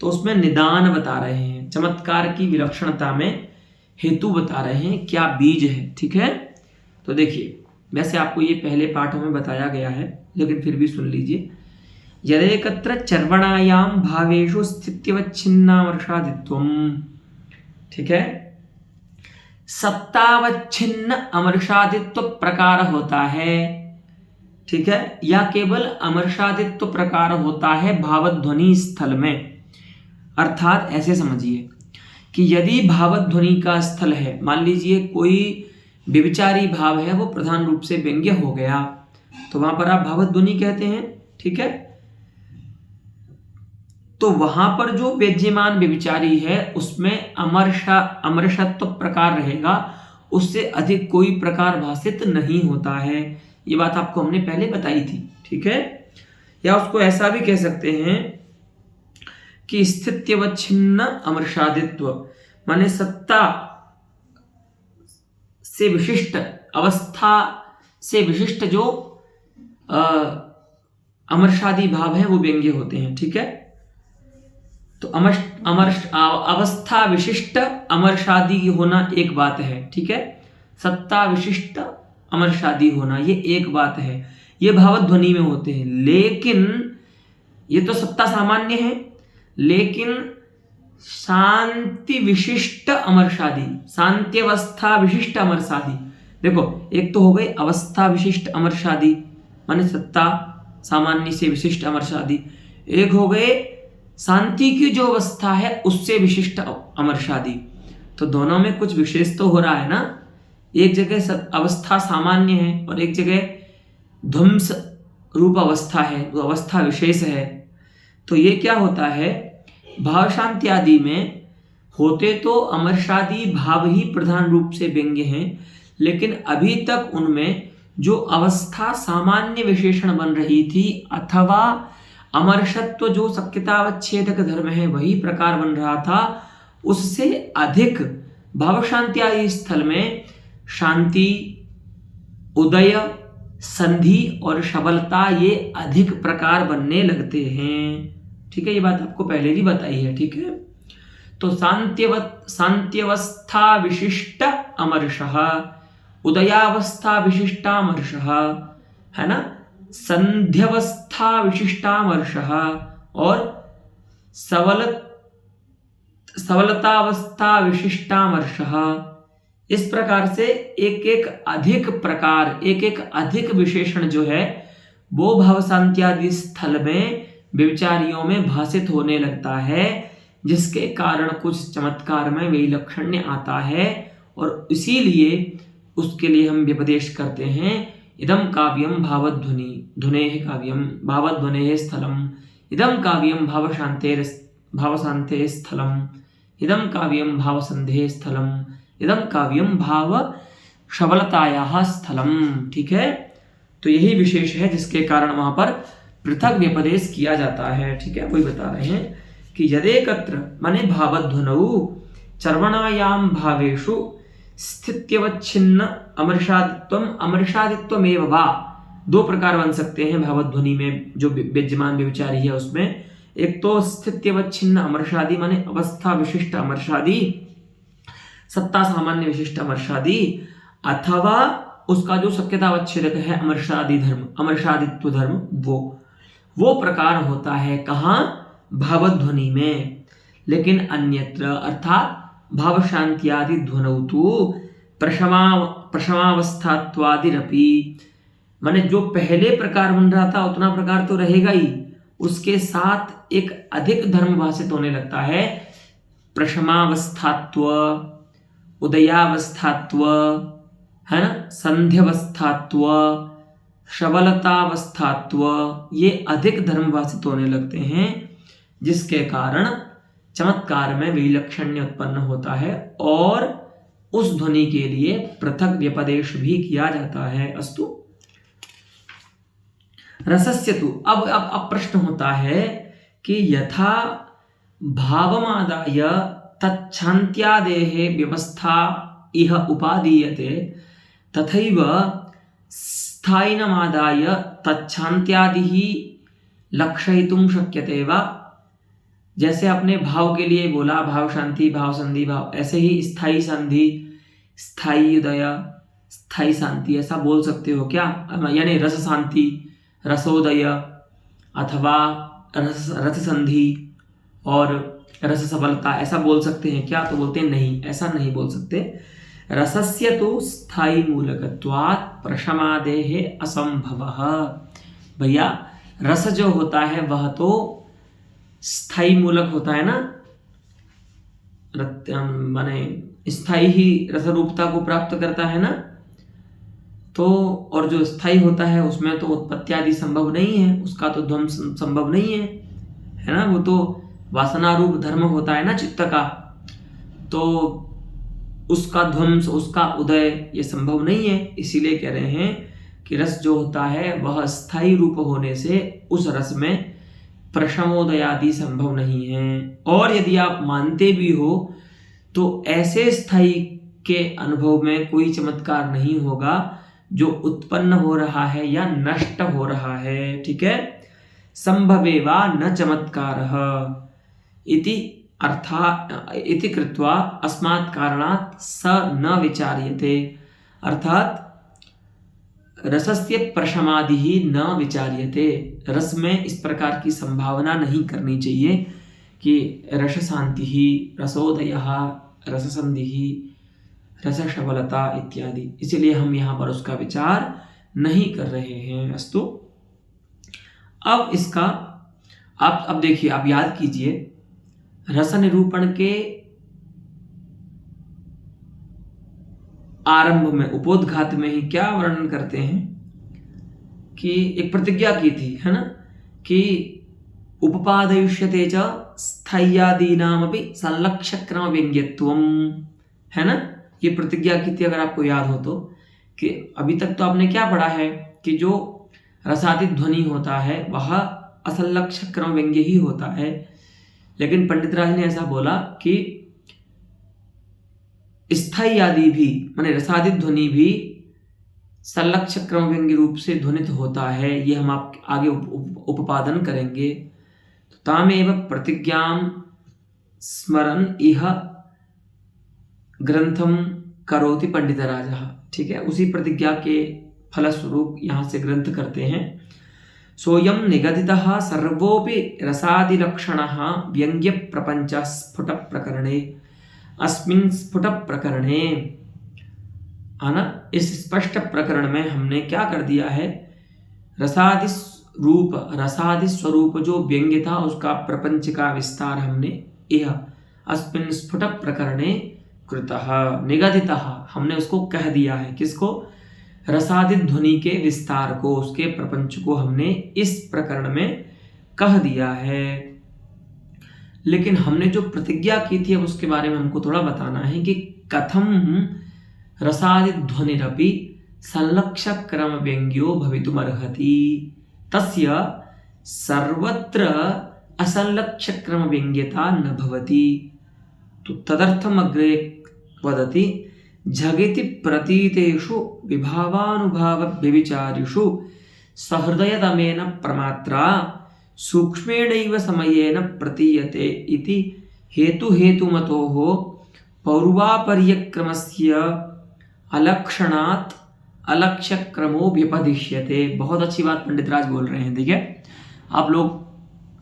तो उसमें निदान बता रहे हैं, चमत्कार की विलक्षणता में हेतु बता रहे हैं, क्या बीज है। ठीक है, तो देखिए, वैसे आपको ये पहले पाठों में बताया गया है, लेकिन फिर भी सुन लीजिए। यदेकत्र चर्वणायाम भावेषु स्थित्यवच्छिन्नामर्षादित्वम, ठीक है, सत्तावच्छिन्न अमर्षादित्व प्रकार होता है, ठीक है, या केवल अमर्षादित्व प्रकार होता है भावध्वनि स्थल में। अर्थात ऐसे समझिए कि यदि भावध्वनि का स्थल है, मान लीजिए कोई व्यभिचारी भाव है, वो प्रधान रूप से व्यंग्य हो गया, तो वहां पर आप भावध्वनि कहते हैं। ठीक है, तो वहां पर जो व्यज्यमान व्यभिचारी है उसमें अमर्षत्व प्रकार रहेगा, उससे अधिक कोई प्रकार भाषित नहीं होता है। ये बात आपको हमने पहले बताई थी। ठीक है, या उसको ऐसा भी कह सकते हैं कि स्थित्यवच्छिन्न अमर्षादित्व, माने सत्ता से विशिष्ट, अवस्था से विशिष्ट जो अमर्षादि भाव है वो व्यंग्य होते हैं। ठीक है, तो अवस्था विशिष्ट अमर्षादि होना एक बात है। ठीक है, सत्ता विशिष्ट अमर्षादि होना ये एक बात है, ये भावध्वनि में होते हैं। लेकिन ये तो सत्ता सामान्य है, लेकिन शांति विशिष्ट अमर्षादि, शांत्यवस्था विशिष्ट अमर्षादि, देखो एक तो हो गए अवस्था विशिष्ट अमर्षादि माने सत्ता सामान्य से विशिष्ट अमर्षादि, एक हो गए शांति की जो अवस्था है उससे विशिष्ट अमर्षादि। तो दोनों में कुछ विशेष तो हो रहा है ना, एक जगह अवस्था सामान्य है और एक जगह ध्वंस रूप अवस्था है, वो अवस्था विशेष है। तो ये क्या होता है, भाव शांति आदि में होते तो अमर्षादि भाव ही प्रधान रूप से व्यंग्य हैं, लेकिन अभी तक उनमें जो अवस्था सामान्य विशेषण बन रही थी अथवा अमर्षत्व जो शक्यतावच्छेदक धर्म है वही प्रकार बन रहा था, उससे अधिक भाव शांति आदि स्थल में शांति, उदय, संधि और शबलता ये अधिक प्रकार बनने लगते हैं। ठीक है, ये बात आपको पहले भी बताई है। ठीक है, तो शांत्यवस्था विशिष्ट अमर्षः, उदयावस्था विशिष्टामर्षः, है ना, संध्यवस्था विशिष्टामर्षः और सबलतावस्था विशिष्टामर्षः। इस प्रकार से एक एक अधिक प्रकार, एक एक अधिक विशेषण जो है वो भाव शांत्यादि स्थल में व्यभिचारियों में भाषित होने लगता है, जिसके कारण कुछ चमत्कार में वैलक्षण्य आता है। और इसीलिए उसके लिए हम व्यपदेश करते हैं, इदम काव्यम भावध्वनि ध्वनेः काव्यम भावध्वनेः स्थलम, इदम काव्यम भावशांतेः स्थलम, इदम काव्यम भावसंधेः स्थलम, इदम काव्यम भाव शबलतायाः स्थलम। ठीक है, तो यही विशेष है जिसके कारण वहां पर पृथक व्यपदेश किया जाता है। ठीक है, वही बता रहे हैं कि यदेकत्र माने भावध्वनौ चर्वणायाम भावेषु स्थित्यवच्छिन्न अमर्षादित्वम अमर्षादित्वमेव वा, दो प्रकार बन सकते हैं भावध्वनि में जो विद्यमान व्यभिचारी है उसमें। एक तो स्थित्यवच्छिन्न अमर्षादि माने अवस्था विशिष्ट अमर्षादि, सत्ता सामान्य विशिष्ट अमर्षादि, अथवा उसका जो शक्यतावच्छेदक है अमर्षादि धर्म, अमर्षादित्व धर्म, वो प्रकार होता है कहाँ? भावध्वनि में। लेकिन अन्यत्र अर्थात भाव शांत्यादि ध्वनौ तु प्रशमावस्थात्वादिरपि, माने जो पहले प्रकार बन रहा था उतना प्रकार तो रहेगा ही, उसके साथ एक अधिक धर्म भाषित होने लगता है। प्रशमावस्थात्व, उदयावस्थात्व, है ना, संध्यावस्थात्व, शबलतावस्थात्व, ये अधिक धर्म भाषित होने लगते हैं, जिसके कारण चमत्कार में विलक्षण्य उत्पन्न होता है और उस ध्वनि के लिए पृथक व्यपदेश भी किया जाता है। अस्तु रसस्य तु, अब प्रश्न होता है कि यथा भावमादाय तच्छान्त्यादेः व्यवस्था इह उपादीयते तथैव स्थायिनमादाय तच्छान्त्यादिः लक्षयितुं शक्यते वा। जैसे अपने भाव के लिए बोला भाव शांति, भाव संधि, भाव, ऐसे ही स्थायी संधि, स्थायी उदय, स्थायी शांति ऐसा बोल सकते हो क्या? यानी रस शांति, रसोदय, अथवा रस संधि और रस सबलता ऐसा बोल सकते हैं क्या? तो बोलते हैं नहीं, ऐसा नहीं बोल सकते। रसस्य तो स्थायी मूलकत्वात् प्रशमादेः असंभवः। भैया रस जो होता है वह तो स्थायी मूलक होता है ना, माने स्थायी ही रस रूपता को प्राप्त करता है ना, तो और जो स्थायी होता है उसमें तो उत्पत्ति आदि संभव नहीं है, उसका तो ध्वंस संभव नहीं है ना, वो तो वासना रूप धर्म होता है ना चित्त का, तो उसका ध्वंस, उसका उदय ये संभव नहीं है। इसीलिए कह रहे हैं कि रस जो होता है वह स्थायी रूप होने से उस रस में प्रशमोदयादि संभव नहीं है। और यदि आप मानते भी हो तो ऐसे स्थायी के अनुभव में कोई चमत्कार नहीं होगा जो उत्पन्न हो रहा है या नष्ट हो रहा है। ठीक है, संभवेवा न चमत्कारः इति इति कृत्वा अस्मात् कारणात् स न विचार्यते, अर्थात रसस्य प्रशमादि ही न विचार्यते। रस में इस प्रकार की संभावना नहीं करनी चाहिए कि रस शांति ही, रसोदयः, रस संधि ही, रस शबलता इत्यादि, इसीलिए हम यहाँ पर उसका विचार नहीं कर रहे हैं। अस्तु, अब इसका आप अब देखिए, आप याद कीजिए रस निरूपण के आरंभ में उपोद्घात में ही क्या वर्णन करते हैं कि एक प्रतिज्ञा की थी, है ना, कि उपपादयिष्यते च स्थाय्यादीनामपि संलक्ष्यक्रम व्यंग्यत्वम, है ना, ये प्रतिज्ञा की थी। अगर आपको याद हो तो, कि अभी तक तो आपने क्या पढ़ा है कि जो रसादित ध्वनि होता है वह असंलक्ष्यक्रम व्यंग्य ही होता है, लेकिन पंडित राज ने ऐसा बोला कि स्थायी आदि भी माने रसादित ध्वनि भी संलक्ष्य क्रम व्यंग्य रूप से ध्वनित होता है। ये हम आप आगे उपादन करेंगे। तो तामेव प्रतिज्ञां स्मरन् इह ग्रंथम करोति पंडितराजः। ठीक है, उसी प्रतिज्ञा के फलस्वरूप यहाँ से ग्रंथ करते हैं। सोयम निगदितः सर्वोपि रसादिलक्षणः व्यंग्य प्रपंच स्फुट प्रकरणे अस्मिन् स्फुट प्रकरणे, है ना, इस स्पष्ट प्रकरण में हमने क्या कर दिया है, रसादि रूप, रसादि स्वरूप जो व्यंग्य था उसका प्रपंच का विस्तार हमने यह अस्मिन् स्फुट प्रकरणे कृतः निगदितः, हमने उसको कह दिया है। किसको? रसादि ध्वनि के विस्तार को, उसके प्रपंच को हमने इस प्रकरण में कह दिया है। लेकिन हमने जो प्रतिज्ञा की थी अब उसके बारे में हमको थोड़ा बताना है कि कथम रसादि ध्वनिरपि संलक्ष्य क्रम व्यंग्यो भवितुमर्हति तस्य सर्वत्र असंलक्ष्य क्रम व्यंग्यता न भवति। तो तदर्थम अग्रे वदति झगिति प्रतीतेषु विभावानुभाव व्यभिचारिषु सहृदयतमेन प्रमात्रा सूक्ष्मेणैव समयेन प्रतीयते इति हेतुहेतुमतोः पौर्वापर्यक्रमस्य अलक्षणात् अलक्ष्यक्रमो व्यपदिश्यते। बहुत अच्छी बात पंडित राज बोल रहे हैं। देखिए आप लोग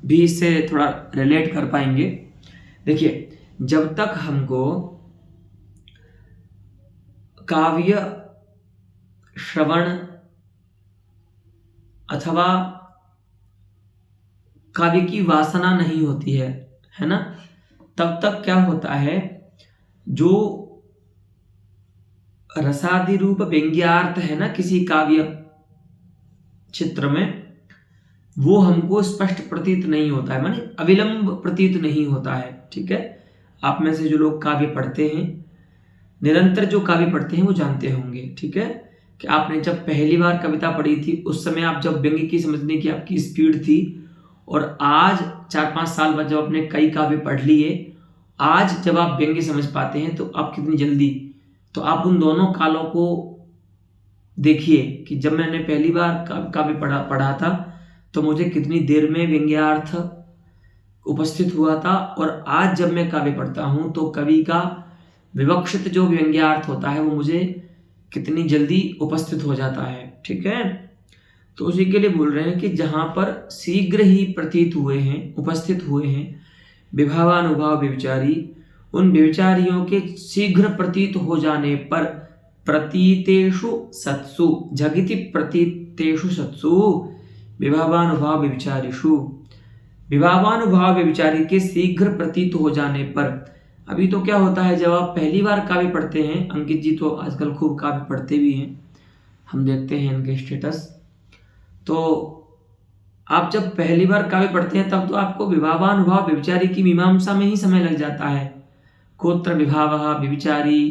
भी इससे थोड़ा रिलेट कर पाएंगे। देखिए जब तक हमको काव्य श्रवण अथवा काव्य की वासना नहीं होती है ना, तब तक क्या होता है, जो रसादि रूप व्यंग्यार्थ है ना किसी काव्य चित्र में, वो हमको स्पष्ट प्रतीत नहीं होता है, माने अविलंब प्रतीत नहीं होता है। ठीक है, आप में से जो लोग काव्य पढ़ते हैं, निरंतर जो काव्य पढ़ते हैं वो जानते होंगे। ठीक है, कि आपने जब पहली बार कविता पढ़ी थी उस समय आप जब व्यंग्य की समझने की आपकी स्पीड थी, और आज 4-5 साल बाद जब आपने कई काव्य पढ़ लिए, आज जब आप व्यंग्य समझ पाते हैं तो आप कितनी जल्दी। तो आप उन दोनों कालों को देखिए कि जब मैंने पहली बार काव्य पढ़ा था तो मुझे कितनी देर में व्यंग्यार्थ उपस्थित हुआ था, और आज जब मैं काव्य पढ़ता हूँ तो कवि का विवक्षित जो व्यंग्यार्थ होता है वो मुझे कितनी जल्दी उपस्थित हो जाता है। ठीक है, तो उसी के लिए बोल रहे हैं कि जहाँ पर शीघ्र ही प्रतीत हुए हैं, उपस्थित हुए हैं विभावानुभाव व्यभिचारी, उन व्यभिचारियों के शीघ्र प्रतीत हो जाने पर प्रतीतेषु सत्सु झगिति प्रतीतेषु सत्सु विभावानुभाव व्यभिचारिषु, विभावानुभाव व्यभिचारी के शीघ्र प्रतीत हो जाने पर। अभी तो क्या होता है, जब आप पहली बार काव्य पढ़ते हैं, अंकित जी तो आजकल खूब काव्य पढ़ते भी हैं, हम देखते हैं इनके स्टेटस, तो आप जब पहली बार काव्य पढ़ते हैं तब तो आपको विभावानुभाव व्यभिचारी की मीमांसा में ही समय लग जाता है। कोत्र विभावः व्यभिचारी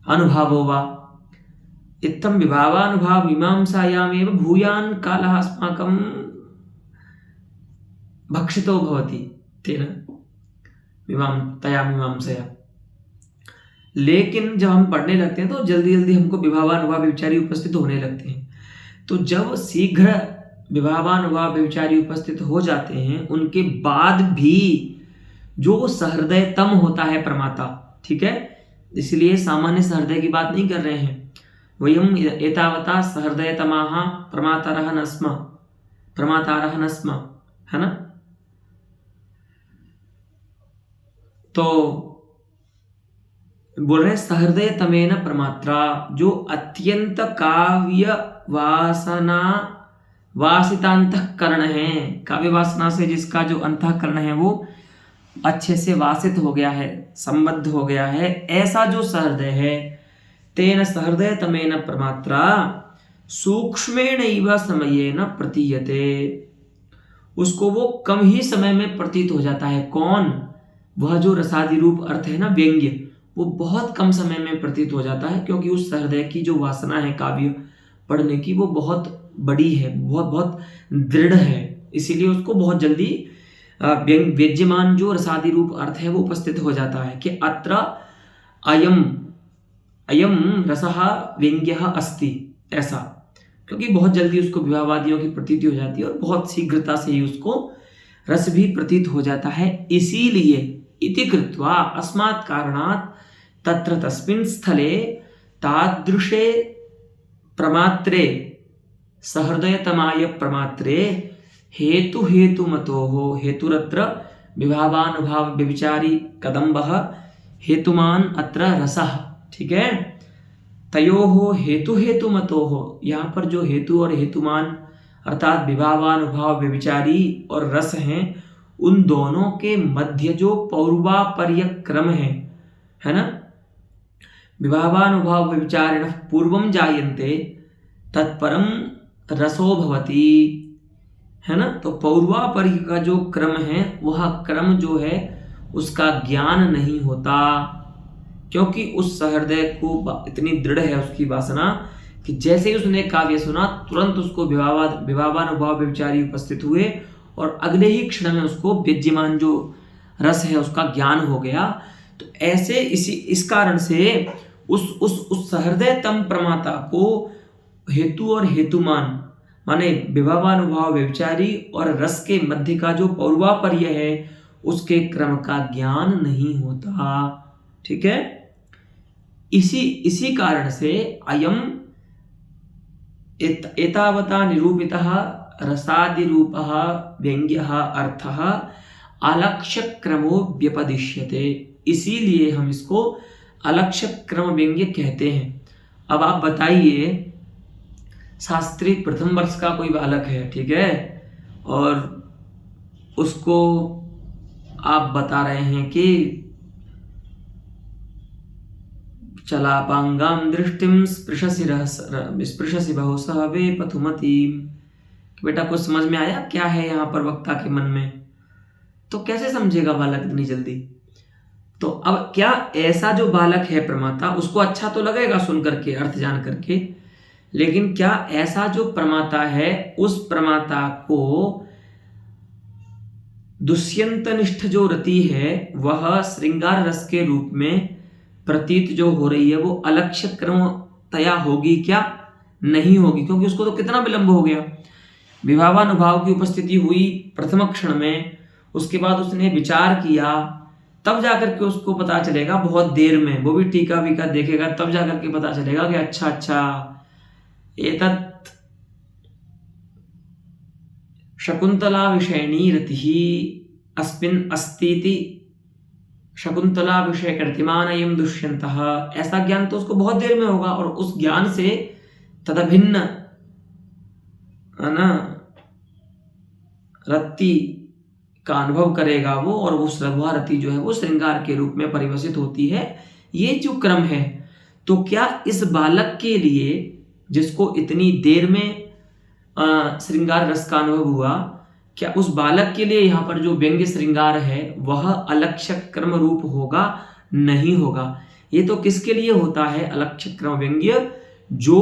अनुभावो वा इत्थं विभावानुभाव मीमांसायामेव भूयान् कालः अस्माकं भक्षितो भवति तेन तया मीमांसया। लेकिन जब हम पढ़ने लगते हैं तो जल्दी जल्दी हमको विभावानुभाव व्यभिचारी उपस्थित होने लगते हैं। तो जब शीघ्र विभावानुभाव व्यभिचारी उपस्थित हो जाते हैं, उनके बाद भी जो सहृदयतम होता है प्रमाता, ठीक है, इसलिए सामान्य सहृदय की बात नहीं कर रहे हैं, वयम एतावता सहृदयतमाः प्रमातारः न स्म, है ना। तो बोल रहे सहृदयतमेन प्रमात्रा, जो अत्यंत काव्य वासना वासितांतःकरण है, काव्य वासना से जिसका जो अंतःकरण है वो अच्छे से वासित हो गया है, संबद्ध हो गया है, ऐसा जो सहृदय है, तेन सहृदयतमेन प्रमात्रा सूक्ष्मेणैव समयेन प्रतीयते, उसको वो कम ही समय में प्रतीत हो जाता है। कौन? वह जो रसादि रूप अर्थ है ना व्यंग्य, वो बहुत कम समय में प्रतीत हो जाता है, क्योंकि उस सहृदय की जो वासना है काव्य पढ़ने की वो बहुत बड़ी है, बहुत दृढ़ है, इसीलिए उसको बहुत जल्दी व्यज्यमान जो रसादि रूप अर्थ है वो उपस्थित हो जाता है कि अत्र अयम रसः व्यंग्यः अस्ति, ऐसा, क्योंकि बहुत जल्दी उसको विभावादियों की प्रतीति हो जाती है और बहुत शीघ्रता से ही उसको रस भी प्रतीत हो जाता है। इसीलिए इति कृत्वा अस्मात् कारणात् तत्र तस्मिन् स्थले तादृशे प्रमात्रे सहृदयतमाय प्रमात्रे हेतु हेतुमतोः, हेतुरत्र विभावानुभाव व्यभिचारी कदम्बः, हेतुमान अत्र रसः। ठीक है, तयोः हेतु हेतुमतोः, यहाँ पर जो हेतु और हेतुमान अर्थात विभावानुभाव व्यभिचारी और रस हैं, उन दोनों के मध्य जो पौर्वापर्य क्रम है ना, विभावानुभाव व्यभिचारिणः पूर्वं जायन्ते तत्परम रसो भवति, है ना। तो पौर्वापर्य का जो क्रम है वह क्रम जो है उसका ज्ञान नहीं होता, क्योंकि उस सहृदय को इतनी दृढ़ है उसकी वासना कि जैसे ही उसने काव्य सुना तुरंत उसको विभावानुभाव व्यभिचारी उपस्थित हुए और अगले ही क्षण में उसको विद्यमान जो रस है उसका ज्ञान हो गया। तो ऐसे इस कारण से उस सहृदयतम प्रमाता को हेतु और हेतुमान माने विभवानुभाव व्यभिचारी और रस के मध्य का जो पौर्वापर्य है उसके क्रम का ज्ञान नहीं होता। ठीक है, इसी कारण से अयम एतावता निरूपितः रसादिरूपः व्यंग्यः अर्थः अलक्ष्य क्रमो व्यपदिश्यते। इसीलिए हम इसको अलक्ष्य क्रम व्यंग्य कहते हैं। अब आप बताइए, शास्त्री प्रथम वर्ष का कोई बालक है, ठीक है, और उसको आप बता रहे हैं कि चलापांगाम दृष्टिम स्पृशसि बहुशः वे पथुमतीम। बेटा कुछ समझ में आया क्या है यहाँ पर वक्ता के मन में? तो कैसे समझेगा बालक इतनी जल्दी? तो अब क्या ऐसा जो बालक है प्रमाता, उसको अच्छा तो लगेगा सुन करके, अर्थ जान करके, लेकिन क्या ऐसा जो प्रमाता है उस प्रमाता को दुष्यंतनिष्ठ जो रति है वह श्रृंगार रस के रूप में प्रतीत जो हो रही है वो अलक्ष्य क्रम तया होगी क्या? नहीं होगी, क्योंकि उसको तो कितना विलंब हो गया। विभावानुभाव की उपस्थिति हुई प्रथम क्षण में, उसके बाद उसने विचार किया, तब जाकर के उसको पता चलेगा बहुत देर में, वो भी टीका वीका देखेगा, तब जाकर के पता चलेगा कि अच्छा एतत् शकुंतला विषयणी रतिः अस्मिन् अस्तीति शकुंतला विषय कृतिमानयम दुष्यंतः। ऐसा ज्ञान तो उसको बहुत देर में होगा और उस ज्ञान से तदभिन्न है ना रति का अनुभव करेगा वो, और उस रघुआ रति जो है वो श्रृंगार के रूप में परिभाषित होती है। ये जो क्रम है, तो क्या इस बालक के लिए जिसको इतनी देर में श्रृंगार रस का अनुभव हुआ, क्या उस बालक के लिए यहाँ पर जो व्यंग्य श्रृंगार है वह अलक्ष्य क्रम रूप होगा? नहीं होगा। ये तो किसके लिए होता है अलक्ष्य क्रम व्यंग्य? जो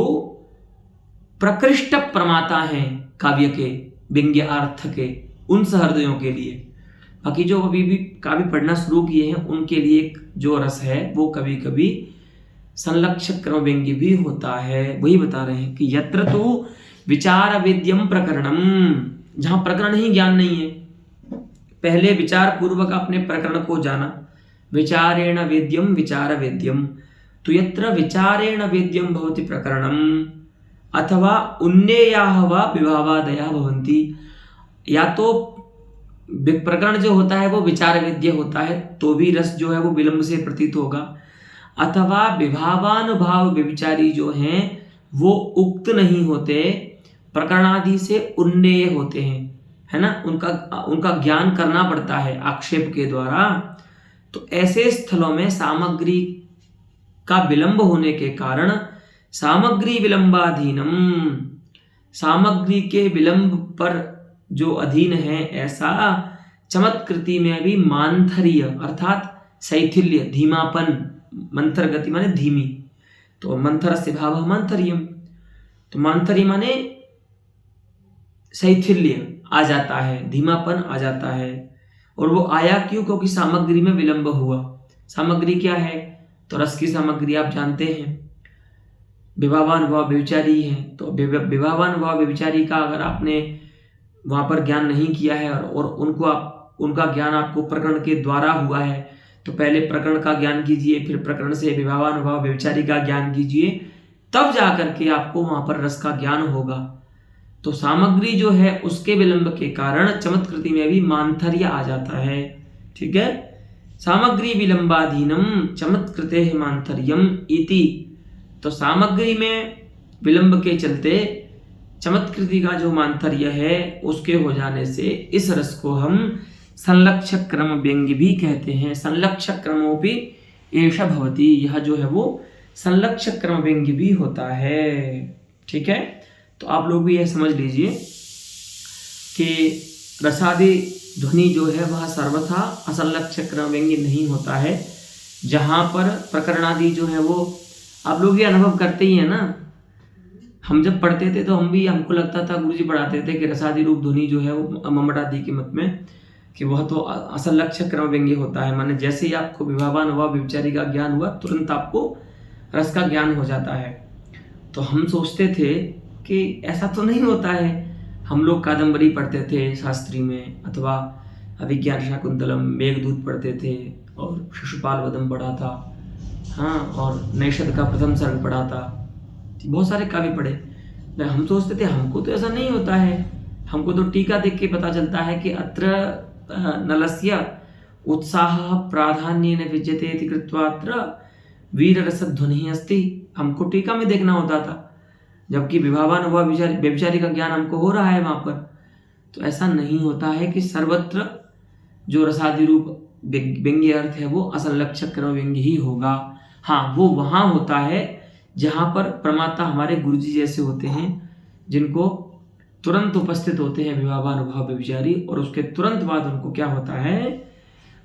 प्रकृष्ट प्रमाता हैं काव्य के, व्यंग्य अर्थ के, उन सहृदयों के लिए। बाकी जो अभी भी काव्य पढ़ना शुरू किए हैं उनके लिए जो रस है वो कभी कभी संलक्ष्य क्रम व्यंग्य भी होता है। वही बता रहे हैं कि यत्र तो विचार वेद्यम प्रकरणम, जहां प्रकरण ही ज्ञान नहीं है, पहले विचार पूर्वक अपने प्रकरण को जाना, विचारेण वेद्यम विचार वेद्यम, तो यत्र विचारेण वेद्यम भवति प्रकरणम अथवा उन्नेयाः वा विभावादयः भवन्ति। या तो प्रकरण जो होता है वो विचार वेद्य होता है तो भी रस जो है वो विलंब से प्रतीत होगा, अथवा विभावानुभाव व्यभिचारी जो हैं वो उक्त नहीं होते, प्रकरणादि से उन्नेय होते हैं, है ना, उनका ज्ञान करना पड़ता है आक्षेप के द्वारा। तो ऐसे स्थलों में सामग्री का विलंब होने के कारण सामग्री विलंबाधीनम, सामग्री के विलंब पर जो अधीन है, ऐसा चमत्कृति में भी मांथर्य अर्थात शैथिल्य, धीमापन, मंथर गति माने धीमी, तो मंथर से भाव मांथर्यम, तो मांथर्य माने शैथिल्य आ जाता है, धीमापन आ जाता है। और वो आया क्यों? क्योंकि सामग्री में विलंब हुआ। सामग्री क्या है? तो रस की सामग्री आप जानते हैं विभावानुभाव व्यभिचारी है। तो विभावानुभाव व्यभिचारी का अगर आपने वहां पर ज्ञान नहीं किया है और उनका ज्ञान आपको प्रकरण के द्वारा हुआ है, तो पहले प्रकरण का ज्ञान कीजिए, फिर प्रकरण से विभावानुभाव व्यभिचारी का ज्ञान कीजिए, तब जाकर के आपको वहां पर रस का ज्ञान होगा। तो सामग्री जो है उसके विलंब के कारण चमत्कृति में भी मांथर्य आ जाता है। ठीक है, सामग्री विलंबाधीनम चमत्कृते मांथर्यम इति। तो सामग्री में विलंब के चलते चमत्कृति का जो मांथर्य है उसके हो जाने से इस रस को हम संलक्ष्य क्रम व्यंग्य भी कहते हैं। संलक्ष्य क्रमोपि एष भवति, यह जो है वो संलक्ष्य क्रम व्यंग्य भी होता है। ठीक है, तो आप लोग भी यह समझ लीजिए कि रसादि ध्वनि जो है वह सर्वथा असंलक्ष्य क्रम व्यंग्य नहीं होता है। जहाँ पर प्रकरणादि जो है वो आप लोग भी अनुभव करते ही है ना। हम जब पढ़ते थे तो हमको लगता था, गुरुजी पढ़ाते थे कि रसादि रूप ध्वनि जो है वो मम्मट आदि के मत में कि वह तो असलक्षण क्रम व्यंग्य होता है, माने जैसे ही आपको विभावान हुआ, व्यभिचारी का ज्ञान हुआ, तुरंत आपको रस का ज्ञान हो जाता है। तो हम सोचते थे कि ऐसा तो नहीं होता है। हम लोग कादम्बरी पढ़ते थे शास्त्री में, अथवा अभिज्ञान शाकुंतलम, मेघदूत पढ़ते थे, और शिशुपाल वधम पढ़ा था, हाँ, और नैषद का प्रथम सर्ग पढ़ा था, बहुत सारे काव्य पढ़े। हम सोचते थे हमको तो ऐसा नहीं होता है, हमको तो टीका देख के पता चलता है कि अत्र नलस्य उत्साह प्राधान्येन विद्यते इति कृत्वा अत्र वीररसध्वनिः अस्ति। हमको टीका में देखना होता था, जबकि विभावान हुआ व्यभिचारी का ज्ञान हमको हो रहा है वहां पर। तो ऐसा नहीं होता है कि सर्वत्र जो रसादि रूप व्यंग्य अर्थ है वो असंलक्षण क्रम व्यंग्य ही होगा। हाँ, वो वहां होता है जहां पर प्रमाता हमारे गुरुजी जैसे होते हैं, जिनको तुरंत उपस्थित होते हैं विभावानुभाव व्यभिचारी, और उसके तुरंत बाद उनको क्या होता है,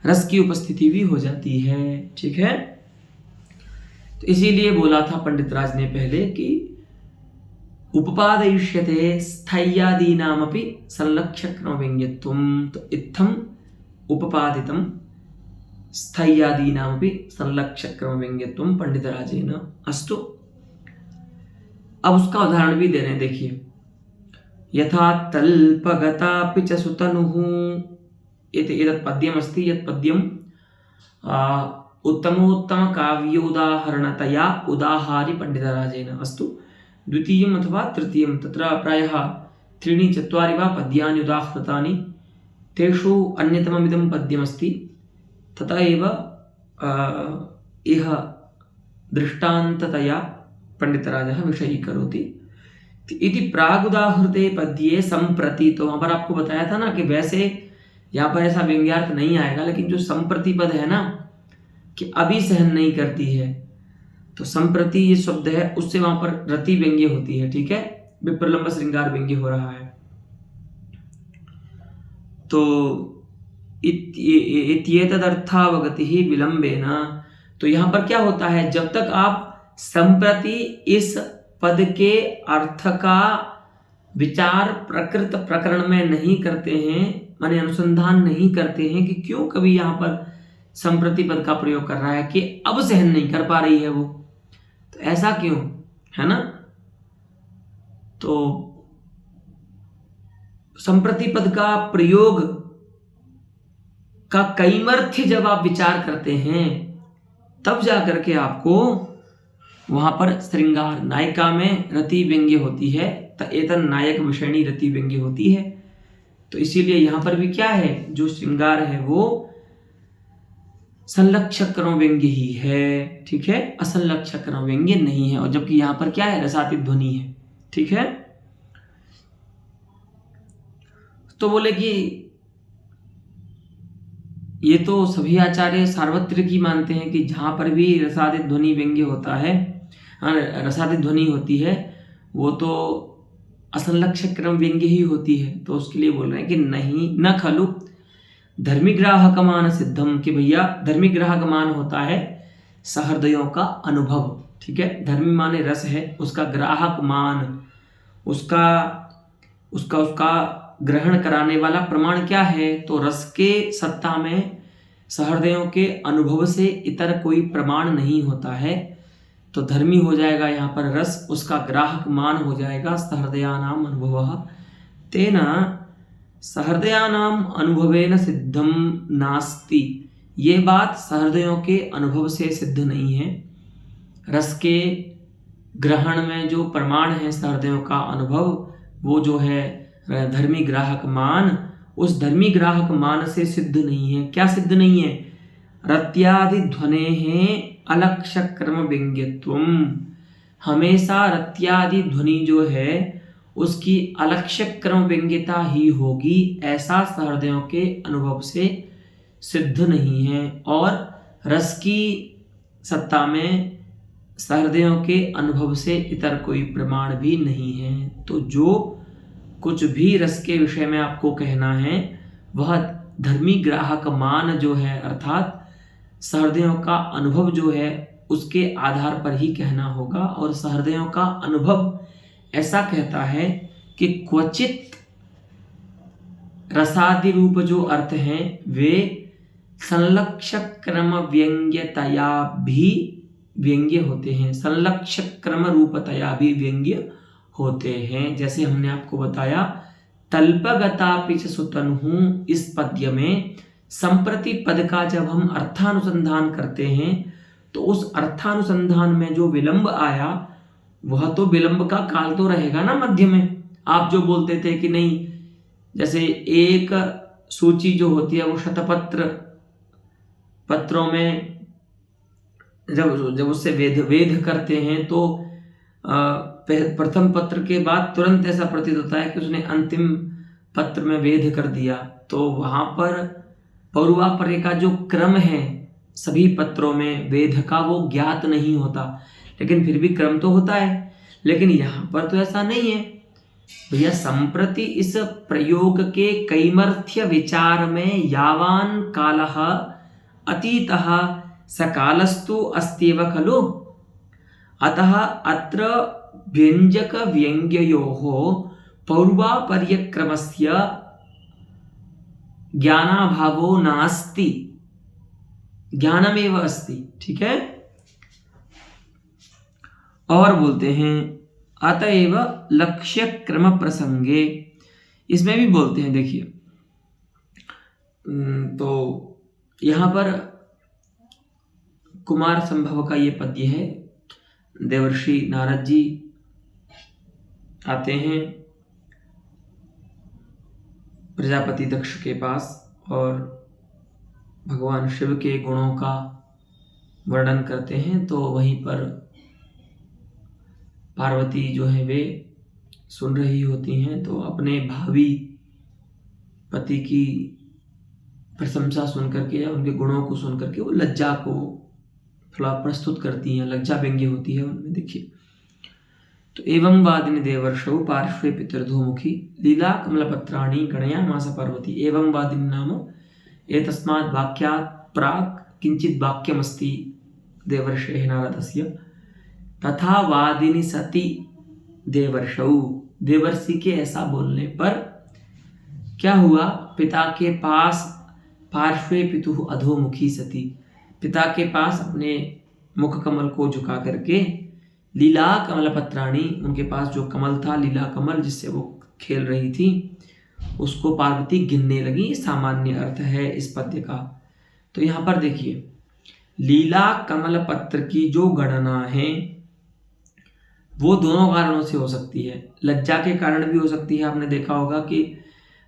रस की उपस्थिति भी हो जाती है। ठीक है, तो इसीलिए बोला था पंडित राज ने पहले कि उपपादयिष्यते स्थैर्यादीनामपि संलक्षण व्यंग्यत्वम्। तो इत्थम उपपादितम स्थैर्यादीनामपि संलक्षण व्यंग्यत्वम् पंडितराजेन अस्तु। अब उसका उदाहरण भी दे रहे हैं, देखिए। यथा तल्पगतापि च सुतनुः, एतत् पद्यमस्ति, यत् पद्यम् उत्तमोत्तम काव्योदाहरणतया उदाहारि पंडितराजेन अस्तु। द्वितीयम् अथवा तृतीयं, तत्र प्रायः 3-4 वा पद्यानि उदाहृतानि, तेषु अन्यतममिदं पद्यमस्ति। तथा एव इह दृष्टान्ततया पंडितराजः विषयीकरोति इति प्रागुदाहृते पद्ये संप्रति। तो वहां पर आपको बताया था ना कि वैसे यहाँ पर ऐसा व्यंग्यार्थ नहीं आएगा, लेकिन जो संप्रति पद है ना, कि अभी सहन नहीं करती है, तो संप्रति ये शब्द है, उससे वहां पर रति व्यंग्य होती है। ठीक है, विप्रलंब श्रृंगार व्यंग्य हो रहा है। तो इत्येतदर्थावगति ही विलंबेन। तो यहां पर क्या होता है, जब तक आप संप्रति इस पद के अर्थ का विचार प्रकृत प्रकरण में नहीं करते हैं, माने अनुसंधान नहीं करते हैं कि क्यों कभी यहां पर संप्रति पद का प्रयोग कर रहा है, कि अब सहन नहीं कर पा रही है वो, तो ऐसा क्यों है ना। तो संप्रति पद का प्रयोग का कैमर्थ्य जब आप विचार करते हैं, तब जाकर के आपको वहां पर श्रृंगार, नायिका में रति व्यंग्य होती है, एतन नायक विषयणी रति व्यंग्य होती है। तो इसीलिए यहां पर भी क्या है, जो श्रृंगार है वो संलक्षण क्रम व्यंग्य ही है। ठीक है, असंलक्षण क्रम व्यंग्य नहीं है, और जबकि यहां पर क्या है, रसातीत ध्वनि है। ठीक है, तो बोले कि ये तो सभी आचार्य सार्वत्रिक ही मानते हैं कि जहां पर भी रसातीत ध्वनि व्यंग्य होता है, रसातीत ध्वनि होती है, वो तो असंलक्षण क्रम व्यंग्य ही होती है। तो उसके लिए बोल रहे हैं कि नहीं, न खलु धर्मिग्राहकमान सिद्धम, कि भैया धर्मिग्राहकमान होता है सहृदयों का अनुभव। ठीक है, धर्मी माने रस है, उसका ग्राहक मान, उसका उसका उसका ग्रहण कराने वाला प्रमाण क्या है, तो रस के सत्ता में सहृदयों के अनुभव से इतर कोई प्रमाण नहीं होता है। तो धर्मी हो जाएगा यहाँ पर रस, उसका ग्राहक मान हो जाएगा सहृदयानाम अनुभवः, तेना सहृदयानाम अनुभवेन सिद्धम नास्ति। ये बात सहृदयों के अनुभव से सिद्ध नहीं है। रस के ग्रहण में जो प्रमाण है सहृदयों का अनुभव, वो जो है धर्मी ग्राहक मान, उस धर्मी ग्राहक मान से सिद्ध नहीं है। क्या सिद्ध नहीं है, रत्यादि ध्वने हैं अलक्षण क्रम व्यंग्यत्वम्। हमेशा रत्यादि ध्वनि जो है उसकी अलक्षण क्रम व्यंग्यता ही होगी, ऐसा सहृदयों के अनुभव से सिद्ध नहीं है। और रस की सत्ता में सहृदयों के अनुभव से इतर कोई प्रमाण भी नहीं है। तो जो कुछ भी रस के विषय में आपको कहना है, वह धर्मी ग्राहक मान जो है, अर्थात सहृदयों का अनुभव जो है, उसके आधार पर ही कहना होगा। और सहृदयों का अनुभव ऐसा कहता है कि क्वचित रसादि रूप जो अर्थ हैं वे संलक्षक क्रम व्यंग्यतया भी व्यंग्य होते हैं, संलक्षक क्रम रूपतया भी व्यंग्य होते हैं। जैसे हमने आपको बताया तल्पगतापि च सुतनुः, इस पद्य में संप्रति पद का जब हम अर्थानुसंधान करते हैं तो उस अर्थानुसंधान में जो विलंब आया वह तो विलंब का काल तो रहेगा ना मध्य में। आप जो बोलते थे कि नहीं, जैसे एक सूची जो होती है वो पत्रों में जब उससे वेद करते हैं तो प्रथम पत्र के बाद तुरंत ऐसा प्रतीत होता है कि उसने अंतिम पत्र में वेद कर दिया। तो वहां पर पौर्वापर्य का जो क्रम है सभी पत्रों में वेद का वो ज्ञात नहीं होता, लेकिन फिर भी क्रम तो होता है। लेकिन यहाँ पर तो ऐसा नहीं है भैया। संप्रति इस प्रयोग के कैमर्थ्य विचार में यावान कालः अतीतः सकालस्तु अस्त्येव खलु, अतः अत्र व्यंजक व्यंग्ययोः पौर्वापर्यक्रमस्य ज्ञानाभावो नास्ति, ज्ञानमेव अस्ति। ठीक है। और बोलते हैं अतएव लक्ष्य क्रम प्रसंगे, इसमें भी बोलते हैं। देखिए तो यहां पर कुमार संभव का ये पद्य है। देवर्षि नारद जी आते हैं प्रजापति दक्ष के पास और भगवान शिव के गुणों का वर्णन करते हैं। तो वहीं पर पार्वती जो है वे सुन रही होती हैं, तो अपने भावी पति की प्रशंसा सुन करके, उनके गुणों को सुन करके वो लज्जा को थोड़ा प्रस्तुत करती हैं, लज्जा व्यंग्य होती है उनमें। देखिए तो एवं वादिनी देवर्षौ पार्श्वे पितृधोमुखी लीला कमलपत्राणि गणयामास पार्वती। एवं वादिनी नाम एतस्मात् वाक्यात् प्राक् किंचित् वाक्यमस्ति देवर्षेः नारदस्य। तथा वादिनी सती देवर्षौ, देवर्षि के ऐसा बोलने पर क्या हुआ, पिता के पास पार्श्वे पितुः अधोमुखी सती, पिता के पास अपने मुख कमल को झुका करके लीला कमल पत्राणी, उनके पास जो कमल था लीला कमल जिससे वो खेल रही थी, उसको पार्वती गिनने लगी। सामान्य अर्थ है इस पद्य का। तो यहाँ पर देखिए लीला कमल पत्र की जो गणना है वो दोनों कारणों से हो सकती है। लज्जा के कारण भी हो सकती है। आपने देखा होगा कि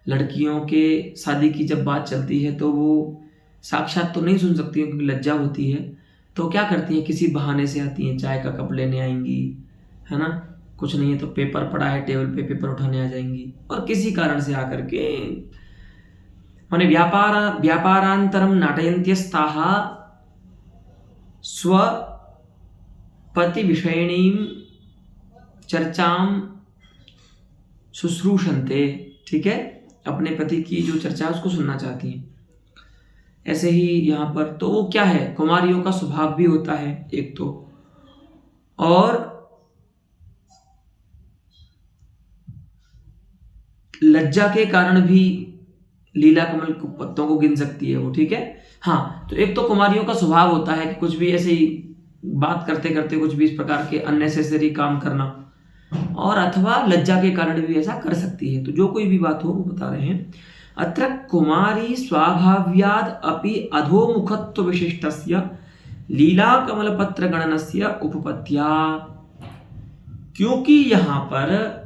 लड़कियों के शादी की जब बात चलती है तो वो साक्षात तो नहीं सुन सकती है क्योंकि लज्जा होती है, तो क्या करती हैं, किसी बहाने से आती हैं, चाय का कप लेने आएंगी, है ना, कुछ नहीं है तो पेपर पड़ा है टेबल पे, पेपर उठाने आ जाएंगी, और किसी कारण से आकर के माने व्यापारांतरम नाटयन्त्यस्ताः स्वपति विषयणीं चर्चाम शुश्रूषन्ते। ठीक है, अपने पति की जो चर्चा है उसको सुनना चाहती हैं। ऐसे ही यहाँ पर तो वो क्या है, कुमारियों का स्वभाव भी होता है एक तो, और लज्जा के कारण भी लीला कमल पत्तों को गिन सकती है वो। ठीक है। हाँ, तो एक तो कुमारियों का स्वभाव होता है कि कुछ भी ऐसे ही बात करते करते कुछ भी इस प्रकार के अननेसेसरी काम करना, और अथवा लज्जा के कारण भी ऐसा कर सकती है। तो जो कोई भी बात हो वो बता रहे हैं। अत्र कुमारी स्वाभाव्याद अपि अधोमुखत्व विशिष्टस्य लीला कमलपत्र गणनस्य उपपत्त्या, क्योंकि यहाँ पर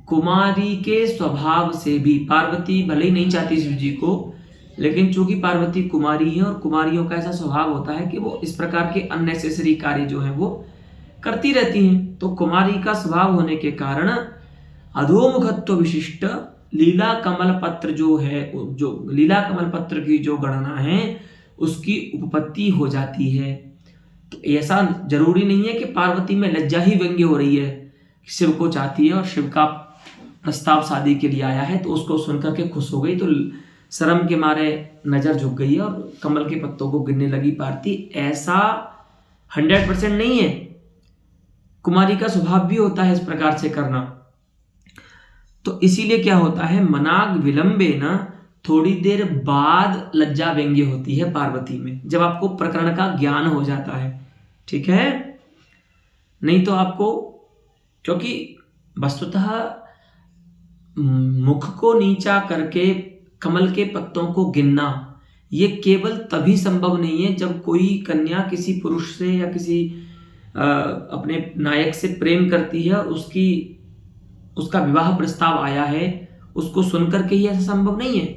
कुमारी के स्वभाव से भी, पार्वती भले ही नहीं चाहती शिव जी को, लेकिन चूंकि पार्वती कुमारी है और कुमारियों का ऐसा स्वभाव होता है कि वो इस प्रकार के अननेसेसरी कार्य जो है वो करती रहती हैं। तो कुमारी का स्वभाव होने के कारण अधोमुखत्व विशिष्ट लीला कमल पत्र जो है, जो लीला कमल पत्र की जो गणना है उसकी उपपत्ति हो जाती है। तो ऐसा जरूरी नहीं है कि पार्वती में लज्जा ही व्यंग्य हो रही है, शिव को चाहती है और शिव का प्रस्ताव शादी के लिए आया है तो उसको सुनकर के खुश हो गई, तो शर्म के मारे नजर झुक गई है और कमल के पत्तों को गिनने लगी पार्वती। ऐसा 100% नहीं है, कुमारी का स्वभाव भी होता है इस प्रकार से करना। तो इसीलिए क्या होता है, मनाग विलंबे ना, थोड़ी देर बाद लज्जा व्यंग्य होती है पार्वती में, जब आपको प्रकरण का ज्ञान हो जाता है, ठीक है। नहीं तो आपको, क्योंकि वस्तुतः मुख को नीचा करके कमल के पत्तों को गिनना ये केवल तभी संभव नहीं है जब कोई कन्या किसी पुरुष से या किसी अपने नायक से प्रेम करती है और उसका विवाह प्रस्ताव आया है, उसको सुनकर के ही ऐसा संभव नहीं है।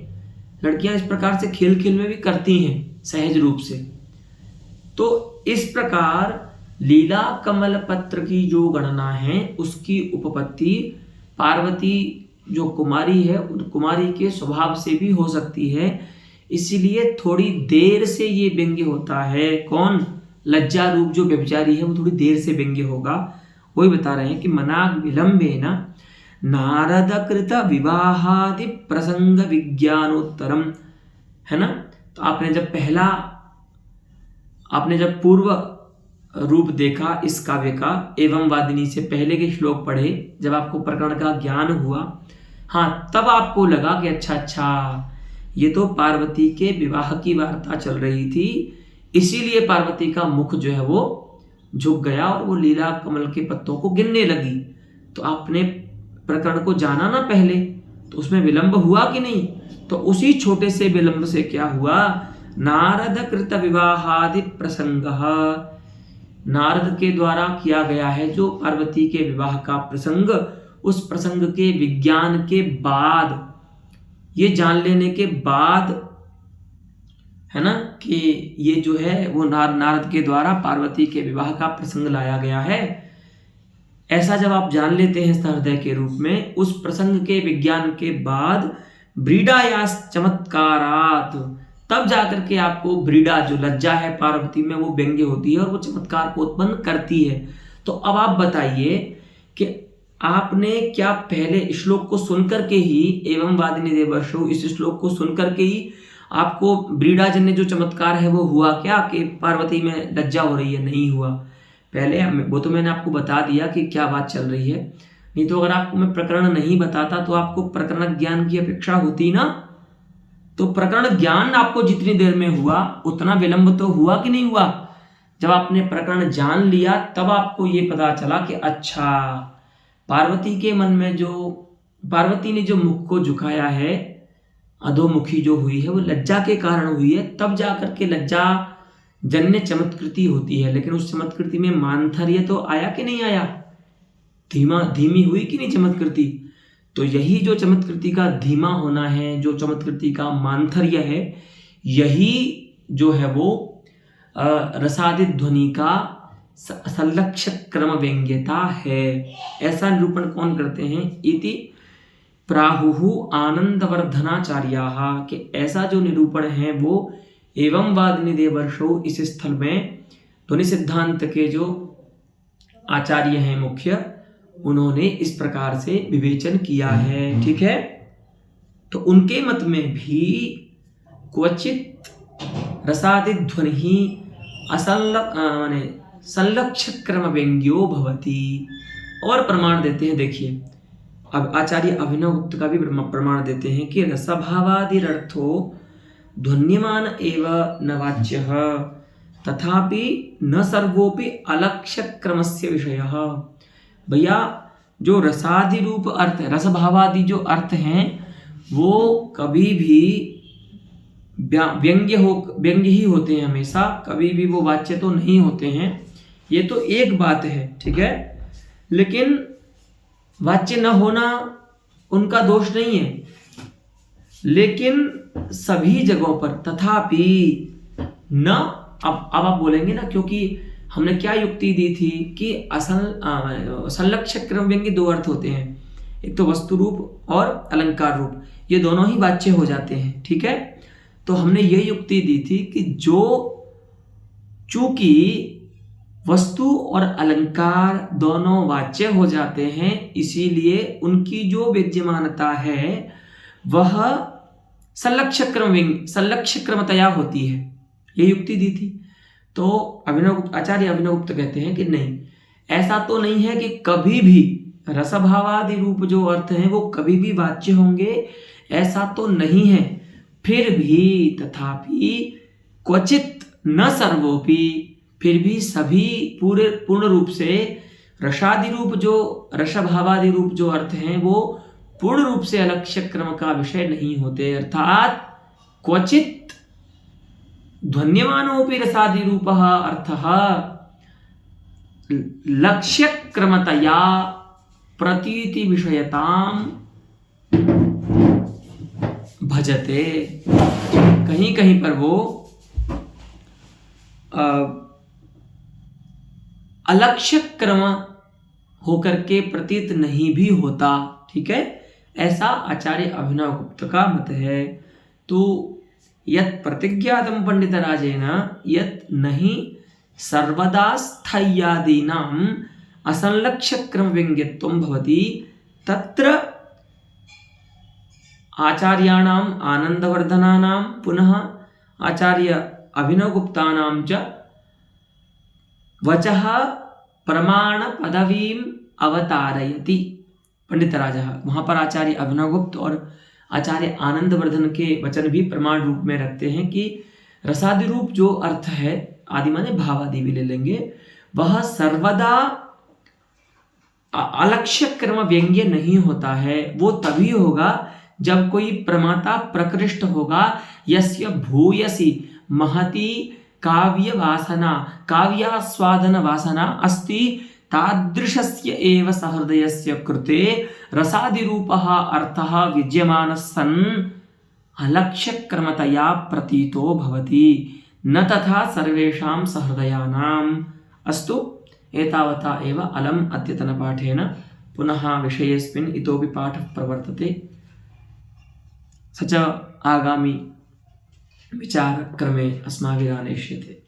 लड़कियां इस प्रकार से खेल खेल में भी करती हैं सहज रूप से। तो इस प्रकार लीला कमल पत्र की जो गणना है उसकी उपपत्ति पार्वती जो कुमारी है उन कुमारी के स्वभाव से भी हो सकती है, इसीलिए थोड़ी देर से ये व्यंग्य होता है। कौन? लज्जा रूप जो व्यभिचारी है वो थोड़ी देर से व्यंग्य होगा। वही बता रहे हैं कि मनाग विलंबेन नारद कृत विवाहादि प्रसंग विज्ञानोत्तरम, है ना। तो आपने जब पूर्व रूप देखा इस काव्य का, एवं वादिनी से पहले के श्लोक पढ़े, जब आपको प्रकरण का ज्ञान हुआ, हाँ, तब आपको लगा कि अच्छा ये तो पार्वती के विवाह की वार्ता चल रही थी, इसीलिए पार्वती का मुख जो है वो झुक गया और वो लीला कमल के पत्तों को गिनने लगी। तो आपने प्रकरण को जाना ना पहले, तो उसमें विलंब हुआ कि नहीं? तो उसी छोटे से विलंब से क्या हुआ, नारद कृत विवाहादि प्रसंग, नारद के द्वारा किया गया है जो पार्वती के विवाह का प्रसंग, उस प्रसंग के विज्ञान के बाद, ये जान लेने के बाद, है ना, कि ये जो है वो नारद के द्वारा पार्वती के विवाह का प्रसंग लाया गया है, ऐसा जब आप जान लेते हैं सहृदय के रूप में, उस प्रसंग के विज्ञान के बाद ब्रीडायास चमत्कारात, तब जाकर के आपको ब्रीडा जो लज्जा है पार्वती में वो व्यंग्य होती है और वो चमत्कार को उत्पन्न करती है। तो अब आप बताइए कि आपने क्या पहले श्लोक को सुनकर के ही, एवं वादिनी देवर्षो, इस श्लोक को सुनकर के ही आपको ब्रीडाजन्य जो चमत्कार है वो हुआ क्या, कि पार्वती में लज्जा हो रही है? नहीं हुआ। पहले वो तो मैंने आपको बता दिया कि क्या बात चल रही है, नहीं तो अगर आपको मैं प्रकरण नहीं बताता तो आपको प्रकरण ज्ञान की अपेक्षा होती ना। तो प्रकरण ज्ञान आपको जितनी देर में हुआ उतना विलंब तो हुआ कि नहीं हुआ? जब आपने प्रकरण जान लिया तब आपको ये पता चला कि अच्छा, पार्वती के मन में जो, पार्वती ने जो मुख को झुकाया है, अधोमुखी जो हुई है वो लज्जा के कारण हुई है। तब जाकर के लज्जा जन्य चमत्कृति होती है, लेकिन उस चमत्कृति में मानथर्य तो आया कि नहीं आया? धीमी हुई कि नहीं चमत्कृति? तो यही जो चमत्कृति का धीमा होना है, जो चमत्कृति का मानथर्य है, यही जो है वो रसादि ध्वनि का संलक्ष्य क्रम व्यंग्यता है। ऐसा निरूपण कौन करते हैं? इति प्राहुहु आनंदवर्धनाचार्याः, कि ऐसा जो निरूपण है वो एवं वादिनी देवर्षो, इस स्थल में ध्वनि सिद्धांत के जो आचार्य हैं मुख्य, उन्होंने इस प्रकार से विवेचन किया है, ठीक है। तो उनके मत में भी क्वचित रसादि ध्वनि संलक्ष्य क्रम व्यंग्यो भवति। और प्रमाण देते हैं, देखिए अब आचार्य अभिनव गुप्त का भी प्रमाण देते हैं कि रसभावादिरर्थो ध्वन्यमान एव न वाच्यः तथापि न सर्वोपि अलक्ष्य क्रमस्य विषयः। भैया जो रसादि रूप अर्थ है, रसभावादि जो अर्थ हैं, वो कभी भी व्यंग्य ही होते हैं हमेशा, कभी भी वो वाच्य तो नहीं होते हैं। ये तो एक बात है, ठीक है, लेकिन वाच्य न होना उनका दोष नहीं है, लेकिन सभी जगहों पर तथापि न, अब आप बोलेंगे ना, क्योंकि हमने क्या युक्ति दी थी कि संलक्ष्य क्रम व्यंग्य दो अर्थ होते हैं, एक तो वस्तु रूप और अलंकार रूप, ये दोनों ही वाच्य हो जाते हैं, ठीक है। तो हमने ये युक्ति दी थी कि जो चूंकि वस्तु और अलंकार दोनों वाच्य हो जाते हैं, इसीलिए उनकी जो विद्यमानता है वह संलक्ष्य क्रमतया होती है, ये युक्ति दी थी। तो आचार्य अभिनव गुप्त कहते हैं कि नहीं, ऐसा तो नहीं है कि कभी भी रसभावादि रूप जो अर्थ हैं वो कभी भी वाच्य होंगे ऐसा तो नहीं है, फिर भी तथापि क्वचित न सर्वोपि, फिर भी सभी पूर्ण रूप से रसादि रूप जो रसभावादि रूप जो अर्थ हैं वो पूर्ण रूप से अलक्ष्य क्रम का विषय नहीं होते। अर्थात क्वचित ध्वन्यमानोपि रसादि रूपः अर्थः लक्ष्य क्रमतया प्रतीति विषयताम भजते। कहीं कहीं पर वो अलक्ष्य क्रम होकर के प्रतीत नहीं भी होता। ठीक है, ऐसा आचार्य अभिनवगुप्त का मत है। तो यत् प्रतिज्ञातं पंडितराजेन यत् नहीं सर्वदा स्थैयादीनाम् असंलक्ष्य क्रम व्यंग्यत्वं भवति तत्र आचार्याणाम् आनंदवर्धनानां पुनः आचार्य अभिनवगुप्तानां च वचः प्रमाण पदवीम् अवतारयति पंडितराजः। वहाँ पर आचार्य अभिनवगुप्त और आचार्य आनंदवर्धन के वचन भी प्रमाण रूप में रखते हैं कि रसादि रूप जो अर्थ है, आदि माने भावादि भी ले लेंगे, वह सर्वदा अलक्ष्य क्रम व्यंग्य नहीं होता है। वो तभी होगा जब कोई प्रमाता प्रकृष्ट होगा, यस्य भूयसी महती काव्य वासना काव्यास्वादन वासना अस्ति तादृशस्य एव सहृदयस्य कृते रसादिरूपः अर्थः विद्यमानः सन् अलक्ष्यक्रमतया प्रतीतो भवति, न तथा सर्वेषां सहृदयानाम्। अस्तु, एतावता एव अलम् अद्यतनपाठेन। पुनः विषयेऽस्मिन् इतोपि पाठः प्रवर्तते, स च आगामि विचारक्रमे अस्माभिरानेष्यते।